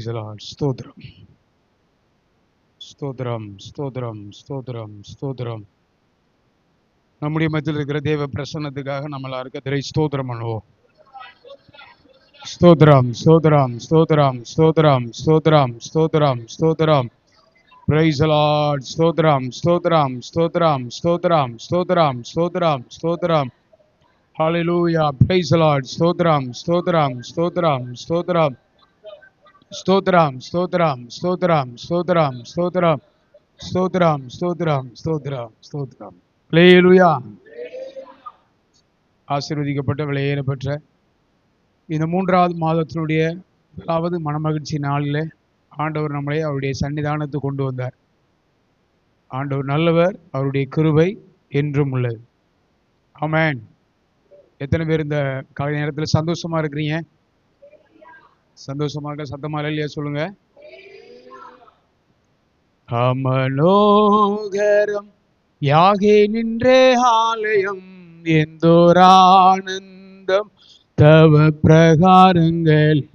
Praise the Lord. ஸ்தோத்திரம் ஸ்தோத்திரம் ஸ்தோத்திரம் ஸ்தோத்திரம் ஸ்தோத்திரம். நம்முடைய மத்தியில் இருக்கிற தேவ பிரசன்னத்துக்காக நம்ம எல்லாருக்கும் கர்த்தரை ஸ்தோத்திரம் பண்ணுவோம். ஸ்தோத்திரம் ஸ்தோத்திரம் ஸ்தோத்திரம் ஸ்தோத்திரம் ஸ்தோத்திரம் ஸ்தோத்திரம் ஸ்தோத்திரம். Praise the Lord. ஸ்தோத்திரம் ஸ்தோத்திரம் ஸ்தோத்திரம் ஸ்தோத்திரம் ஸ்தோத்திரம் ஸ்தோத்திரம் ஸ்தோத்திரம். Hallelujah. Praise the Lord. ஸ்தோத்திரம் ஸ்தோத்திரம் ஸ்தோத்திரம் ஸ்தோத்திரம் ஸ்தோத்திரம் ஸ்தோத்திரம் ஸ்தோத்திரம் ஸ்தோத்திரம் ஸ்தோத்திரம் ஸ்தோத்திரம் ஸ்தோத்திரம் ஸ்தோத்திரம் ஸ்தோத்திரம். ஹல்லேலூயா. ஆசீர்வதிக்கப்பட்ட விலையேறப்பெற்ற இந்த 3வது மாதத்தினுடைய முதலாவது மனமகிழ்ச்சி நாளிலே ஆண்டவர் நம்மளை அவருடைய சன்னிதானத்துக்கு கொண்டு வந்தார். ஆண்டவர் நல்லவர், அவருடைய கிருபை என்றும் உள்ளது. ஆமென். எத்தனை பேர் இந்த காலை நேரத்தில் சந்தோஷமா இருக்கிறீங்க? சந்தோஷமா இருக்க சத்தமா இல்லையா சொல்லுங்க. அமனோகரம் யாகே நின்றே ஆலயம் எந்தோரானந்தம் தவ பிரகாரங்களில்.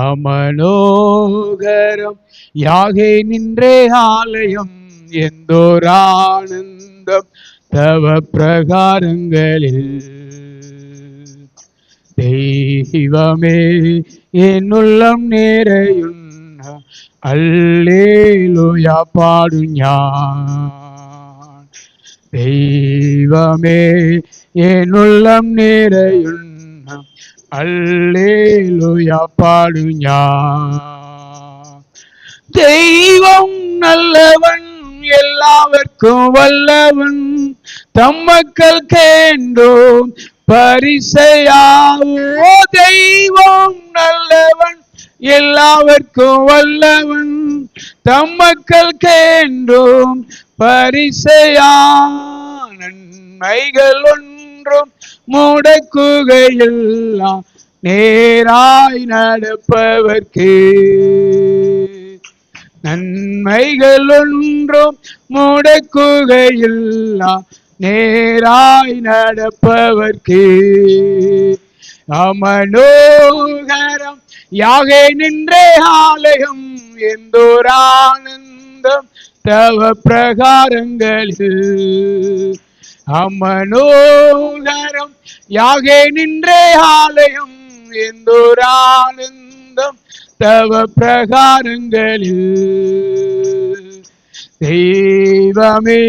அமனோகரம் யாகே நின்றே ஆலயம் எந்தோரானந்தம் தவ பிரகாரங்களில். தெய்வமே என் உள்ளம் நிறையுண்ண அல்லேலூயா பாடும் ஞான். தெய்வமே என் உள்ளம் நிறையுண்ண அல்லேலூயா பாடும் ஞான். தெய்வம் நல்லவன், எல்லாவர்க்கும் வல்லவன், தம்மக்கள் கேண்டோம் பரிசையாவோ. தெய்வம் நல்லவன், எல்லாவர்க்கும் வல்லவன், தம்மக்கள் கேண்டோம் பரிசையா. நன்மைகள் ஒன்றும் முடக்குகையெல்லாம் நேராய் நடப்பவர்க்கு. நன்மைகள் ஒன்றும் முடக்குகையெல்லாம் நேராய் நடப்பவர்க்கு. அமனோகரம் யாகே நின்றே ஆலயம் எந்தோரானந்தம் தவ பிரகாரங்களில். அமனோகரம் யாகே நின்றே ஆலயம் எந்தோரானந்தம் தவ பிரகாரங்களில். தெய்வமே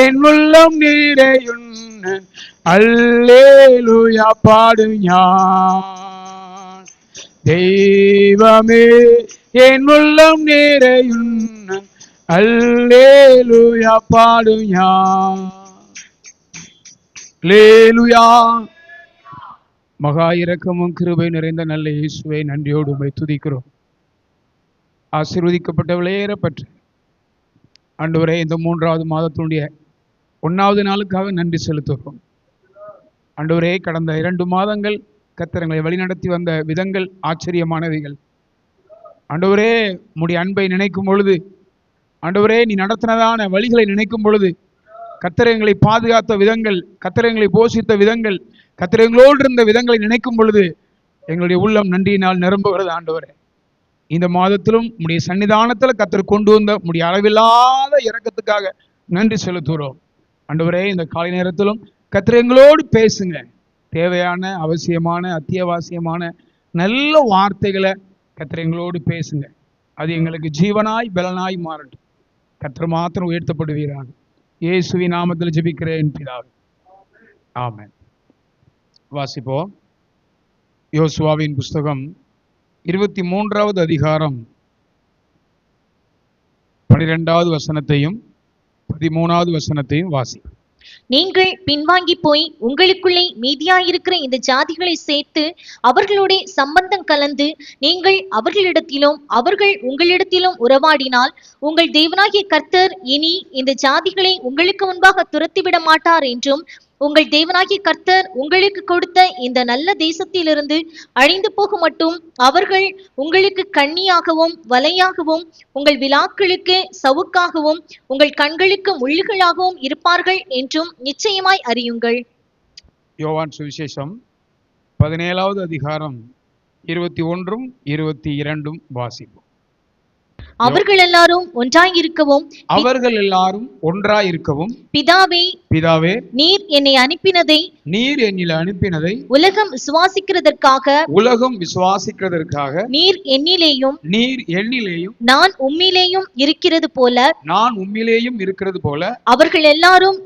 என் உள்ளம் நிறையுண்ண அல்லேலூயா பாடும் ஞான். தெய்வமே என் உள்ளம் நிறையுண்ண அல்லேலூயா பாடும் ஞான். அல்லேலூயா. மகா இரக்கமும் கிருபை நிறைந்த நல்ல இயேசுவை நன்றியோடு உம்மை துதிக்கிறோம். ஆசீர்வதிக்கப்பட்ட விலையேறப்பெற்ற ஆண்டவரே, இந்த 3வது மாதத்தினுடைய 1வது நாளுக்காக நன்றி செலுத்துகிறோம். ஆண்டவரே, கடந்த 2 மாதங்கள் கர்த்தரை வழிநடத்தி வந்த விதங்கள் ஆச்சரியமானவைகள். ஆண்டவரே, உம்முடைய அன்பை நினைக்கும் பொழுது, ஆண்டவரே நீ நடத்தினதான வழிகளை நினைக்கும் பொழுது, கர்த்தரை பாதுகாத்த விதங்கள், கர்த்தரை போஷித்த விதங்கள், கர்த்தரைங்களோடு இருந்த விதங்களை நினைக்கும் பொழுது எங்களுடைய உள்ளம் நன்றியினால் நிரம்புகிறது. ஆண்டவரே, இந்த மாதத்திலும் உம்முடைய சன்னிதானத்தில் கர்த்தர் கொண்டு வந்த உம்முடைய அளவில்லாத இரக்கத்துக்காக நன்றி செலுத்துகிறோம். ஆண்டவரே, இந்த காலை நேரத்திலும் கர்த்தர் எங்களோடு பேசுங்க. தேவையான, அவசியமான, அத்தியாவசியமான நல்ல வார்த்தைகளை கர்த்தர் எங்களோடு பேசுங்க. அது எங்களுக்கு ஜீவனாய் பலனாய் மாறட்டும். கர்த்தர் மாத்திரம் உயர்த்தப்படுவீராக. இயேசுவின் நாமத்தில் ஜெபிக்கிறேன் பிதாவே, ஆமென். வாசிப்போம். யோசுவாவின் புஸ்தகம் 23வது அதிகாரம் 12வது வசனத்தையும் 13வது வசனத்தையும் வாசி. நீங்கள் பின்வாங்கி போய் உங்களுக்குள்ளே மீதியாயிருக்கிற இந்த ஜாதிகளை சேர்த்து அவர்களோட சம்பந்தம் கலந்து நீங்கள் அவர்களிடத்திலும் அவர்கள் உங்களிடத்திலும் உறவாடினால் உங்கள் தேவனாகிய கர்த்தர் இனி இந்த ஜாதிகளை உங்களுக்கு முன்பாக துரத்திவிட மாட்டார் என்றும், உங்கள் தேவனாகிய கர்த்தர் உங்களுக்கு கொடுத்த இந்த நல்ல தேசத்திலிருந்து அழிந்து போக மட்டும் அவர்கள் உங்களுக்கு கண்ணியாகவும் வலையாகவும் உங்கள் விழாக்களுக்கு சவுக்காகவும் உங்கள் கண்களுக்கு முள்ளுகளாகவும் இருப்பார்கள் என்றும் நிச்சயமாய் அறியுங்கள். யோவான் சுவிசேஷம் 17வது அதிகாரம் 21 22 வாசிப்போம். அவர்கள் எல்லாரும் ஒன்றாயிருக்கவும் அவர்கள் எல்லாரும் ஒன்றாயிருக்கவும் பிதாவே பிதாவே நீர் என்னை அனுப்பினதை நீர் என்னில் அனுப்பினதை உலகம் விசுவாசிக்கிறதற்காக நீர் என்னிலேயும் நான் உம்மிலேயும் இருக்கிறது போல அவர்கள் எல்லாரும்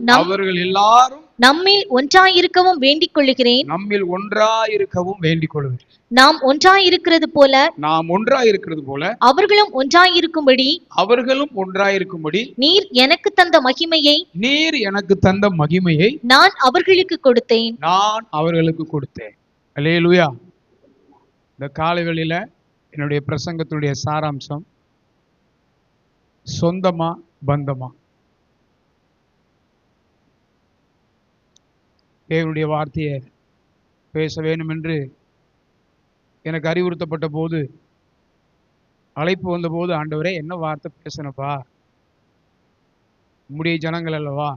நம்மில் ஒன்றாயிருக்கவும் வேண்டிக் கொள்கிறேன். நாம் ஒன்றாயிருக்கிறது போல அவர்களும் ஒன்றாயிருக்கும்படி நீர் எனக்கு தந்த மகிமையை நான் அவர்களுக்கு கொடுத்தேன். அல்லேலூயா. இந்த காலைவேளையில என்னுடைய பிரசங்கத்துடைய சாராம்சம் சொந்தமா பந்தமா. தேவனுடைய வார்த்தையை பேச வேண்டும் என்று எனக்கு அறிவுறுத்தப்பட்ட போது, அழைப்பு வந்த போது, ஆண்டவரே என்ன வார்த்தை பேசணுப்பா, உம்முடைய ஜனங்கள் அல்லவா,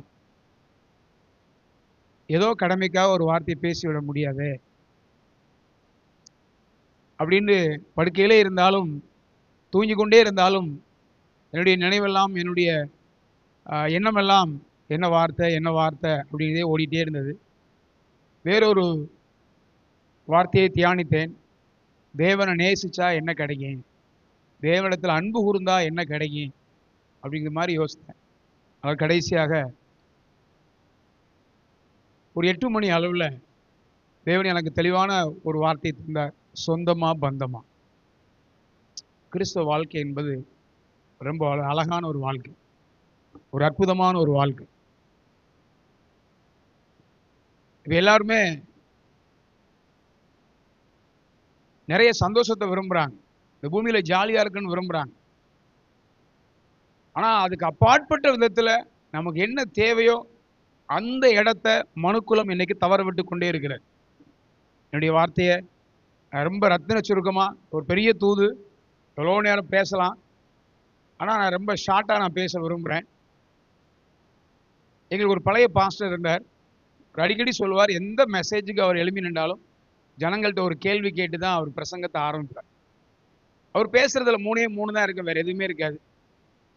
ஏதோ கடமைக்காக ஒரு வார்த்தையை பேசிவிட முடியாது அப்படின்னு படுக்கையிலே இருந்தாலும் தூங்கி கொண்டே இருந்தாலும் என்னுடைய நினைவெல்லாம் என்னுடைய எண்ணமெல்லாம் என்ன வார்த்தை அப்படிங்கிறதே ஓடிட்டே இருந்தது. வேறொரு வார்த்தையை தியானித்தேன். தேவனை நேசிச்சா என்ன கிடைக்கும், தேவனிடத்தில் அன்பு கூர்ந்தா என்ன கிடைக்கும் அப்படிங்கிற மாதிரி யோசித்தேன். அவர் கடைசியாக ஒரு 8 மணி அளவில் தேவன் எனக்கு தெளிவான ஒரு வார்த்தையை தந்தார். சொந்தமா பந்தமா. கிறிஸ்தவ வாழ்க்கை என்பது ரொம்ப அழகான ஒரு வாழ்க்கை, ஒரு அற்புதமான ஒரு வாழ்க்கை. இப்போ எல்லாருமே நிறைய சந்தோஷத்தை விரும்புகிறாங்க, இந்த பூமியில் ஜாலியாக இருக்குன்னு விரும்புகிறாங்க. ஆனால் அதுக்கு அப்பாற்பட்ட விதத்தில் நமக்கு என்ன தேவையோ அந்த இடத்த மனுக்குலம் இன்னைக்கு தவற விட்டு கொண்டே இருக்கிறார். என்னுடைய வார்த்தையை ரொம்ப ரத்தின சுருக்கமாக, ஒரு பெரிய தூது, எவ்வளோ நேரம் பேசலாம், ஆனால் நான் ரொம்ப ஷார்ட்டாக பேச விரும்புகிறேன். எங்களுக்கு ஒரு பழைய பாஸ்டர் இருந்தார். அடிக்கடி சொல்லுவார், எந்த மெசேஜுக்கு அவர் எழுப்பி நின்றாலும் ஜனங்கள்கிட்ட ஒரு கேள்வி கேட்டு தான் அவர் பிரசங்கத்தை ஆரம்பிப்பார். அவர் பேசுறதுல 3 தான் இருக்கும், வேற எதுவுமே இருக்காது.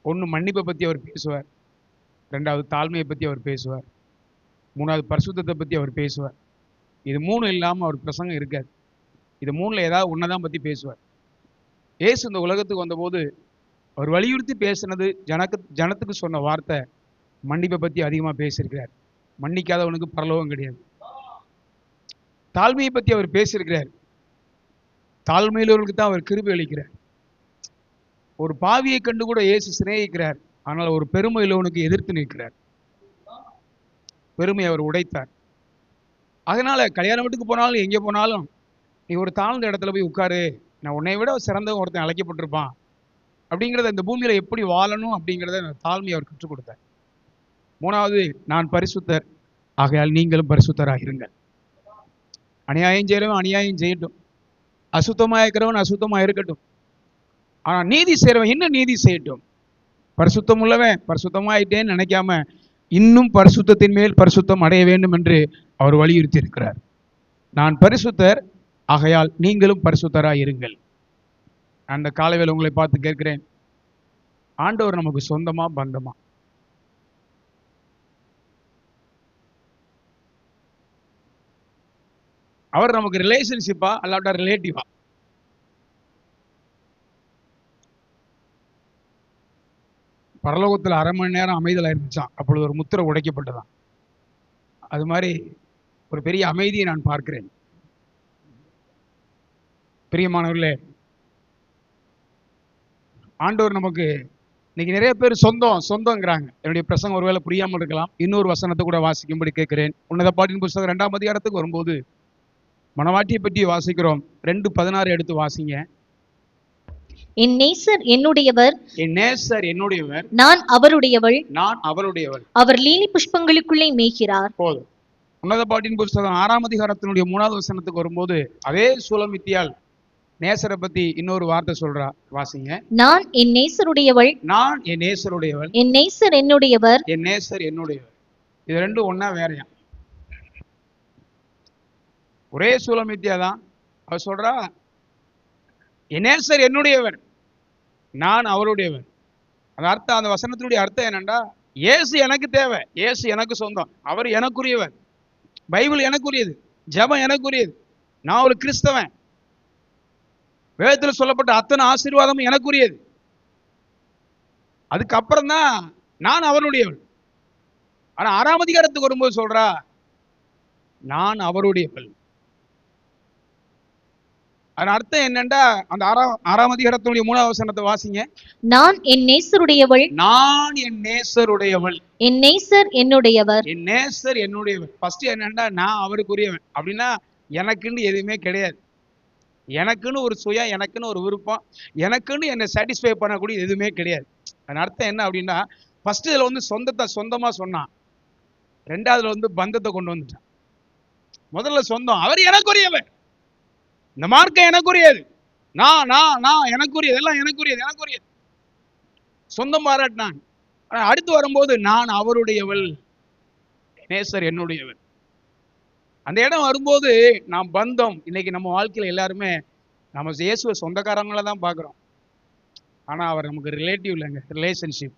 1 மன்னிப்பை பற்றி அவர் பேசுவார், 2வது தாழ்மையை பற்றி அவர் பேசுவார், 3வது பரிசுத்தத்தை பற்றி அவர் பேசுவார். இது 3 இல்லாமல் அவர் பிரசங்கம் இருக்காது. இது 3ல் ஏதாவது ஒன்றை பற்றி பேசுவார். இயேசு இந்த உலகத்துக்கு வந்தபோது அவர் வலியுறுத்தி பேசினது, ஜனத்துக்கு சொன்ன வார்த்தை மன்னிப்பை பற்றி அதிகமாக பேசியிருக்கிறார். மன்னிக்காதவனுக்கு பரலோகம் கிடையாது. தாழ்மையை பற்றி அவர் பேசியிருக்கிறார். தாழ்மையுள்ளவர்களுக்கு தான் அவர் கிருபை அளிக்கிறார். ஒரு பாவியை கண்டு கூட இயேசு சிநேகிக்கிறார், ஆனால் ஒரு பெருமை உள்ளவனுக்கு எதிர்த்து நிற்கிறார். பெருமையை அவர் உடைத்தார். அதனால கல்யாண வீட்டுக்கு போனாலும் எங்கே போனாலும் நீ ஒரு தாழ்ந்த இடத்துல போய் உட்காரு, நான் உன்னை விட சிறந்தவன் ஒருத்தன் அழைக்கப்பட்டிருப்பான் அப்படிங்கிறத, இந்த பூமியில எப்படி வாழணும் அப்படிங்கிறத தாழ்மையை அவர் கற்றுக் கொடுத்தார். 3வது, நான் பரிசுத்தர், ஆகையால் நீங்களும் பரிசுத்தராக இருங்கள். அநியாயம் செய்கிறவன் அநியாயம் செய்யட்டும், அசுத்தமாக இருக்கிறவன் அசுத்தமாக இருக்கட்டும், ஆனால் நீதி செய்கிறவன் இன்னும் நீதி செய்யட்டும். பரிசுத்தம் உள்ளவன் பரிசுத்தமாயிட்டேன்னு நினைக்காம இன்னும் பரிசுத்தத்தின் மேல் பரிசுத்தம் அடைய வேண்டும் என்று அவர் வலியுறுத்தி இருக்கிறார். நான் பரிசுத்தர், ஆகையால் நீங்களும் பரிசுத்தராக இருங்கள். அந்த காலைவேளை உங்களை பார்த்து கேட்கிறேன், ஆண்டவர் நமக்கு சொந்தமா பந்தமா? அவர் நமக்கு ரிலேஷன்ஷிப்பா அல்லாட்டா ரிலேட்டிவா? பரலோகத்தில் 1/2 மணி நேரம் அமைதலாக இருந்துச்சான், அப்பொழுது ஒரு முத்திரை உடைக்கப்பட்டதான். அது மாதிரி ஒரு பெரிய அமைதியை நான் பார்க்கிறேன். பிரியமானவர்களே, ஆண்டவர் நமக்கு இன்னைக்கு நிறைய பேர் சொந்தங்கிறாங்க. என்னுடைய பிரசங்கம் ஒருவேளை புரியாமல் இருக்கலாம். இன்னொரு வசனத்தை கூட வாசிக்கும்படி கேட்கிறேன். உன்னத பாட்டின் புஸ்தகம் 2ஆம் அதிகாரத்துக்கு வரும்போது மணவாட்டியை பற்றி வாசிக்கிறோம். 2:16 எடுத்து வாசிங்க. என் நேசர் என்னுடையவர், நான் அவருடையவள். அவர் லீலி புஷ்பங்களுக்குள்ளே மேய்கிறார். போதும். உன்னத பாட்டின் புஸ்தகம் 6ஆம் அதிகாரத்தினுடைய 3வது வசனத்துக்கு வரும்போது அதே சூலமித்தியால் நேசரை பத்தி இன்னொரு வார்த்தை சொல்றா, வாசிங்க. நான் என் நேசருடையவள், என் நேசர் என்னுடையவர். இது ரெண்டும் ஒன்னா வேறையா? ஒரே சூலமித்தியா தான். அவர் சொல்றா, என் நேசர் என்னுடையவர், நான் அவருடையவர். அந்த அர்த்தம், அந்த வசனத்தினுடைய அர்த்தம் என்னன்னா, இயேசு எனக்கு தேவை, இயேசு எனக்கு சொந்தம், அவர் எனக்குரியவர், பைபிள் எனக்குரியது, ஜெபம் எனக்குரியது, நான் ஒரு கிறிஸ்தவன், வேதத்தில் சொல்லப்பட்ட அத்தனை ஆசீர்வாதமும் எனக்குரியது. அதுக்கப்புறம் தான் நான் அவருடையவள். ஆனா 6ஆம் அதிகாரத்துக்கு வரும்போது சொல்றா, நான் அவருடையவள். அதன் அர்த்தம் என்னண்டா, அந்த 6ஆம் அதிகாரத்துடைய 3வது வசனத்தை வாசிங்க. நான் என் நேசருடையவள், நான் என் நேசருடையவள், என் நேசர் என்னுடையவர். என் நேசர் என்னுடையவர். ஃபர்ஸ்ட் என்னண்டா, நான் அவருக்குரியவன். அப்படின்னா எனக்குன்னு எதுவுமே கிடையாது, எனக்குன்னு ஒரு சுயம், எனக்குன்னு ஒரு விருப்பம், எனக்குன்னு என்னை சாட்டிஸ்ஃபை பண்ணக்கூடிய எதுவுமே கிடையாது. அதன் அர்த்தம் என்ன அப்படின்னா, ஃபர்ஸ்ட் இதுல வந்து சொந்தத்தை சொந்தமா சொன்னான், 2வதுல வந்து பந்தத்தை கொண்டு வந்துட்டான். முதல்ல சொந்தம், அவர் எனக்குரியவர், இந்த மார்க்கம் எனக்குரியது, நான் எனக்குரியது, எல்லாம் எனக்குரியது, எனக்குரியது, சொந்தம் பாராட்டினான். அடுத்து வரும்போது நான் அவருடையவள், நேசர் என்னுடையவர். அந்த இடம் வரும்போது நாம் பந்தம், இன்னைக்கு நம்ம வாழ்க்கையில எல்லாருமே நம்ம இயேசுவை சொந்தக்காரங்கள தான் பார்க்குறோம். ஆனா அவர் நமக்கு ரிலேட்டிவ் இல்லைங்க, ரிலேஷன்ஷிப்.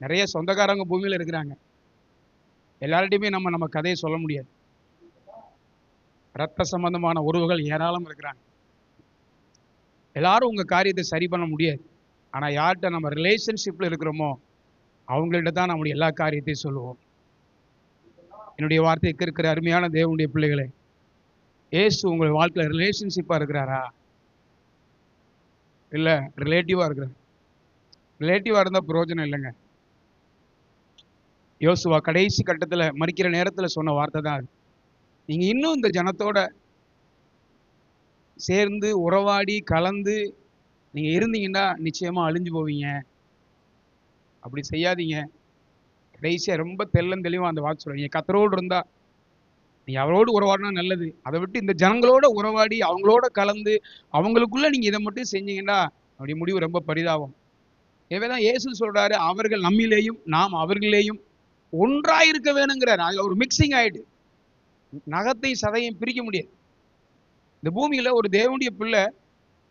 நிறைய சொந்தக்காரங்க பூமியில இருக்கிறாங்க, எல்லார்ட்டையுமே நம்ம கதையை சொல்ல முடியாது. ரத்த சம்பந்தமான உறவுகள் ஏராளம் இருக்கிறாங்க, எல்லாரும் உங்க காரியத்தை சரி பண்ண முடியாது. ஆனா யார்கிட்ட நம்ம ரிலேஷன்ஷிப்ல இருக்கிறோமோ அவங்கள்ட்ட தான் நம்முடைய எல்லா காரியத்தையும் சொல்லுவோம். என்னுடைய வார்த்தைக்கு இருக்கிற அருமையான தேவனுடைய பிள்ளைகளே, இயேசு உங்கள் வாழ்க்கையில ரிலேஷன்ஷிப்பா இருக்கிறாரா, இல்ல ரிலேட்டிவா இருக்கிறார்? ரிலேட்டிவா இருந்தா பிரயோஜனம் இல்லைங்க. யோசுவா கடைசி கட்டத்துல மரிக்கிற நேரத்துல சொன்ன வார்த்தை தான் அது. நீங்க இன்னும் இந்த ஜனத்தோட சேர்ந்து உறவாடி கலந்து நீங்க இருந்தீங்கன்னா நிச்சயமா அழிஞ்சு போவீங்க. அப்படி செய்யாதீங்க. கடைசியா ரொம்ப தெளிவா அந்த வாக்கு சொல்றீங்க, கர்த்தரோடு இருந்தா நீங்க அவரோடு உறவாடினா நல்லது, அதை விட்டு இந்த ஜனங்களோட உறவாடி அவங்களோட கலந்து அவங்களுக்குள்ள நீங்க இதை மட்டும் செஞ்சீங்கன்னா அப்படி முடிவு ரொம்ப பரிதாபம். எனவேதான் இயேசு சொல்றாரு, அவர்கள் நம்மிலேயும் நாம் அவர்களிலேயும் ஒன்றாயிருக்க வேணுங்கிறார். அது ஒரு மிக்சிங் ஆயிட்டு, நகத்தை சதையும் பிரிக்க முடியாது. இந்த பூமியில ஒரு தேவனுடைய பிள்ளை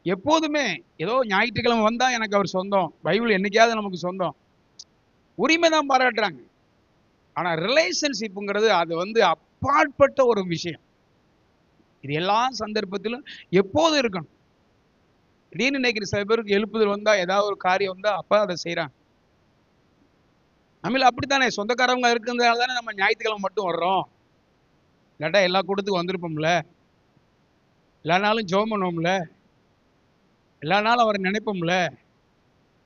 எப்போதுமே ஏதோ ஞாயிற்றுக்கிழமை வந்தா எனக்கு அவர் சொந்தம், பைபிள் என்னைக்காவது நமக்கு சொந்தம், உரிமை தான் பாராட்டுறாங்க. ஆனா ரிலேஷன்ஷிப்புங்கிறது அது வந்து அப்பாற்பட்ட ஒரு விஷயம். இது எல்லா சந்தர்ப்பத்திலும் எப்போதும் இருக்கணும். திடீர்னு நினைக்கிற சில பேருக்கு எழுப்புதல் வந்தா, ஏதாவது ஒரு காரியம் வந்தா அப்ப அதை செய்யறாங்க. நம்மள அப்படித்தானே, சொந்தக்காரவங்க இருக்கிறதுனால தானே நம்ம ஞாயிற்றுக்கிழமை மட்டும் வர்றோம், இல்லாட்டா எல்லா கூட்டத்துக்கும் வந்திருப்போம்ல, எல்லா நாளும் ஜெபம் பண்ணுவோம்ல, எல்லா நாளும் அவரை நினைப்போம்ல.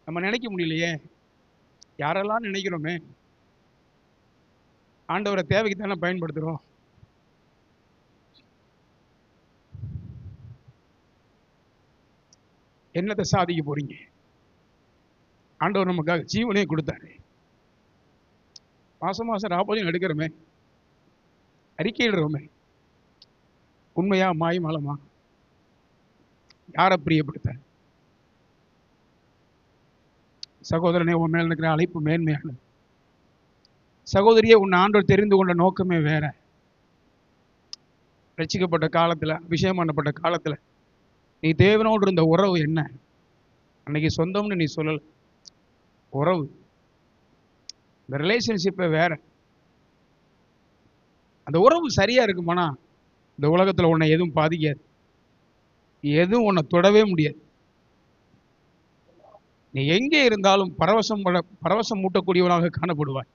நம்ம நினைக்க முடியலையே, யாரெல்லாம் நினைக்கிறோமே, ஆண்டவரை தேவைக்கு தானே பயன்படுத்துறோம். என்னத்தை சாதிக்க போறீங்க? ஆண்டவர் நமக்காக ஜீவனே கொடுத்தாரு. மாசம் மாசம் ராப்போதையும் எடுக்கிறோமே, அறிக்கையிடுறோமே, உண்மையா மாயமாலமா? யாரை பிரியப்படுத்த? சகோதரனே, உன் மேல இருக்கிற அழைப்பு மேன்மையானது. சகோதரியே, உன்னை ஆண்டவர் தெரிந்து கொண்ட நோக்கமே வேற. ரட்சிக்கப்பட்ட காலத்துல, அபிஷேகம் பண்ணப்பட்ட காலத்துல நீ தேவனோடு இருந்த உறவு என்ன? அன்னைக்கு சொந்தம்னு நீ சொல்லல, உறவு, இந்த ரிலேஷன்ஷிப்பே வேற. அந்த உறவு சரியா இருக்குமானா இந்த உலகத்துல உன்னை எதுவும் பாதிக்காது, எதுவும் உன்னை தொடவே முடியாது. நீ எங்கே இருந்தாலும் பரவசம் மூட்டக்கூடியவனாக காணப்படுவாய்.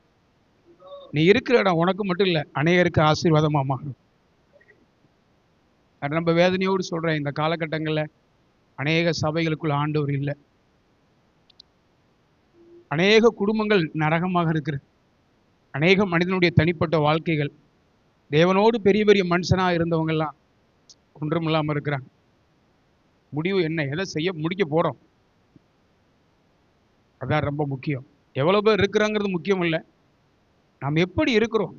நீ இருக்கிற இடம் உனக்கு மட்டும் இல்ல, அநேகருக்கு ஆசீர்வாதமா மாறும். ரொம்ப வேதனையோடு சொல்றேன், இந்த காலகட்டங்கள்ல அநேக சபைகளுக்குள்ள ஆண்டவர் இல்லை, அநேக குடும்பங்கள் நரகமாக இருக்கிறது, அநேக மனிதனுடைய தனிப்பட்ட வாழ்க்கைகள், தேவனோடு பெரிய பெரிய மனுஷனா இருந்தவங்க எல்லாம் ஒன்றும் இல்லாம இருக்கிறாங்க. முடிவு என்ன? எதை செய்ய முடிக்க போறோம்? அதான் ரொம்ப முக்கியம். எவ்வளவு பேர் இருக்கிறாங்கிறது முக்கியம் இல்லை, நாம் எப்படி இருக்கிறோம்,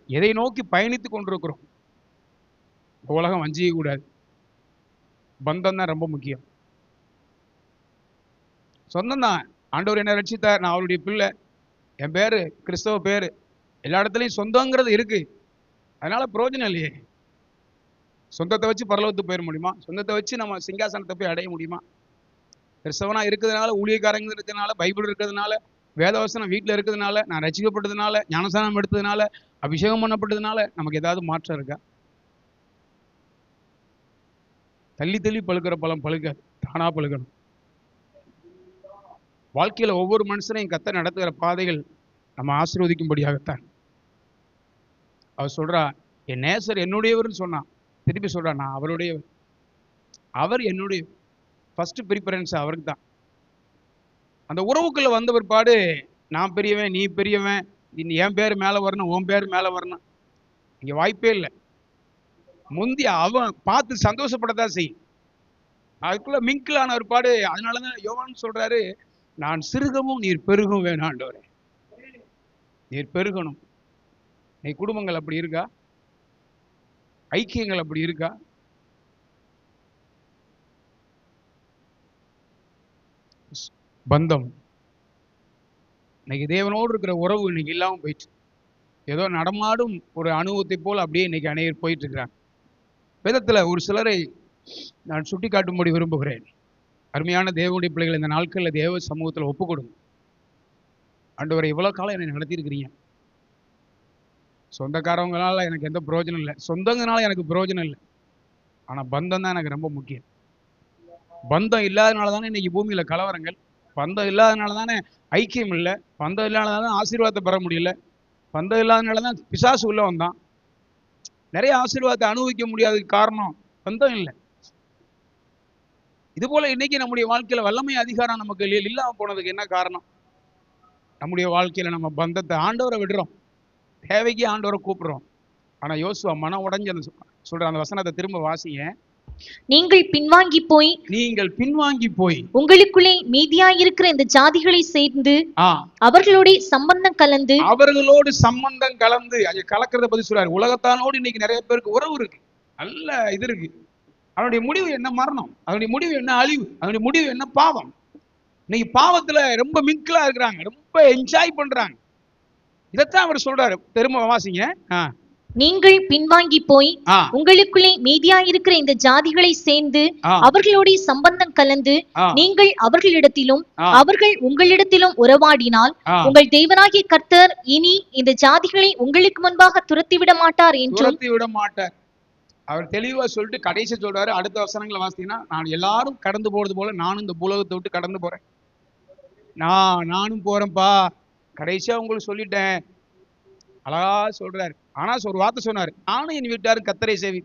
எதை நோக்கி பயணித்து கொண்டிருக்கிறோம். உலகம் வஞ்சிக்க கூடாது, பந்தம் தான் ரொம்ப முக்கியம். சொந்தம் தான். ஆண்டவர் என்ன ரட்சித்தார், நான் அவருடைய பிள்ளை, என் பேரு கிறிஸ்தவ பேரு, எல்லா இடத்துலையும் சொந்தங்கிறது இருக்கு, அதனால பிரயோஜனம் இல்லையே. சொந்தத்தை வச்சு பரலோகத்துக்கு போயிட முடியுமா? சொந்தத்தை வச்சு நம்ம சிங்காசனத்தை போய் அடைய முடியுமா? கிறிஸ்தவனா இருக்கிறதுனால, ஊழியக்காரங்க இருக்கிறதுனால, பைபிள் இருக்கிறதுனால, வேதவசனம் வீட்டில் இருக்கிறதுனால, நான் ரசிக்கப்பட்டதுனால, ஞானஸ்நானம் எடுத்ததுனால, அபிஷேகம் பண்ணப்பட்டதுனால நமக்கு ஏதாவது மாற்றம் இருக்கா? தள்ளி தள்ளி பழுக்கிற பழம் பழுக்காது, தானா பழுக்கணும். வாழ்க்கையில ஒவ்வொரு மனுஷனையும் கர்த்தர் நடத்துகிற பாதைகள் நம்ம ஆசீர்வதிக்கும்படியாகத்தான். அவர் சொல்றா, என் நேசர் என்னுடையவர்னு சொன்னான். திருப்பி சொல்றா, நான் அவருடையவர். அவர் என்னுடைய ஃபர்ஸ்ட் ப்ரிஃபரன்ஸ் அவருக்கு தான். அந்த உறவுக்குள்ள வந்த பிற்பாடு நான் பெரியவன், நீ பெரியவன், என் பேர் மேல வரணும், உன் பேர் மேல வரணும், இங்க வாய்ப்பே இல்லை. முந்தி அவன் பார்த்து சந்தோஷப்படத்தான் செய்யும். அதுக்குள்ள மிங்கிளான ஒருபாடு. அதனாலதான் யோவான் சொல்றாரு, நான் சிறுகவும் நீர் பெருகும் வேணும் ஆண்டவரே, நீர் பெருகணும். நீ குடும்பங்கள் அப்படி இருக்கா? ஐக்கியங்கள் அப்படி இருக்கா? பந்தம் இன்னைக்கு தேவனோடு இருக்கிற உறவு இன்னைக்கு இல்லாம போயிடுச்சு. ஏதோ நடமாடும் ஒரு அனுபவத்தை போல் அப்படியே இன்னைக்கு அநேகர் போயிட்டு இருக்கிறாங்க. வேதத்துல ஒரு சிலரை நான் சுட்டி காட்டும்படி விரும்புகிறேன். அருமையான தேவனுடைய பிள்ளைகள், இந்த நாட்களில் தேவ சமூகத்தில் ஒப்பு கொடுங்க. ஆண்டவரை இவ்வளவு காலம் என்னை நடத்தியிருக்கிறீங்க. சொந்தக்காரவங்களால எனக்கு எந்த பிரயோஜனம் இல்லை, சொந்தங்கனால எனக்கு பிரயோஜனம் இல்லை. ஆனா பந்தம் தான் எனக்கு ரொம்ப முக்கியம். பந்தம் இல்லாதனால தானே இன்னைக்கு பூமியில கலவரங்கள், பந்தம் இல்லாதனால தானே ஐக்கியம் இல்லை, பந்தம் இல்லாதனால ஆசீர்வாதத்தை பெற முடியல, பந்தம் இல்லாதனால தான் பிசாசு உள்ள வந்தான். நிறைய ஆசீர்வாதத்தை அனுபவிக்க முடியாததுக்கு காரணம் பந்தம் இல்லை. இது போல இன்னைக்கு நம்முடைய வாழ்க்கையில வல்லமை அதிகாரம் நமக்கு இல்லாம போனதுக்கு என்ன காரணம்? நம்முடைய வாழ்க்கையில நம்ம பந்தத்தை ஆண்டவரை விடுறோம், தேவைக்கு ஆண்டவரை கூப்பிடுறோம். ஆனா யோசுவா மனம் உடைஞ்சு சொல்ற அந்த வசனத்தை திரும்ப வாசிங்க. நீங்கள் பின்வாங்கி போய் உங்களுக்குள்ளே மீதியாயிருக்கிற இந்த ஜாதிகளை சேர்ந்து அவர்களோடு சம்பந்தம் கலந்து அது கலக்கிறத பத்தி சொல்றாரு. உலகத்தானோடு இன்னைக்கு நிறைய பேருக்கு உறவு இருக்கு, நல்ல இது இருக்கு. அவனுடைய முடிவு என்ன? மரணம். அவனுடைய முடிவு என்ன? அழிவு. அவனுடைய முடிவு என்ன? பாவம். இன்னைக்கு பாவத்துல ரொம்ப மிங்கிளா இருக்கிறாங்க, ரொம்ப என்ஜாய் பண்றாங்க. இதைத்தான் அவர் சொல்றாரு. திரும்ப வாசிங்க. நீங்கள் பின்வாங்கி போய் உங்களுக்குள்ளே மீதியாயிருக்கிற இந்த ஜாதிகளை சேர்ந்து அவர்களோடு சம்பந்தம் கலந்து நீங்கள் அவர்களிடத்திலும் அவர்கள் உங்களிடத்திலும் உறவாடினால் உங்கள் தேவனாகிய கர்த்தர் இனி இந்த ஜாதிகளை உங்களுக்கு முன்பாக துரத்திவிட மாட்டார் என்றும். அவர் தெளிவா சொல்லிட்டு கடைசி சொல்றாரு. அடுத்த வசனங்களை வாசித்தீங்கன்னா, நான் எல்லாரும் கடந்து போறது போல நானும் இந்த பூலகத்தை விட்டு கடந்து போறேன், நானும் போறேன்ப்பா, கடைசியா உங்களுக்கு சொல்லிட்டேன். அழகா சொல்றாரு. ஆனா ஒரு வார்த்தை சொன்னாரு, நானும் என் வீட்டாரும் கர்த்தரை சேவி.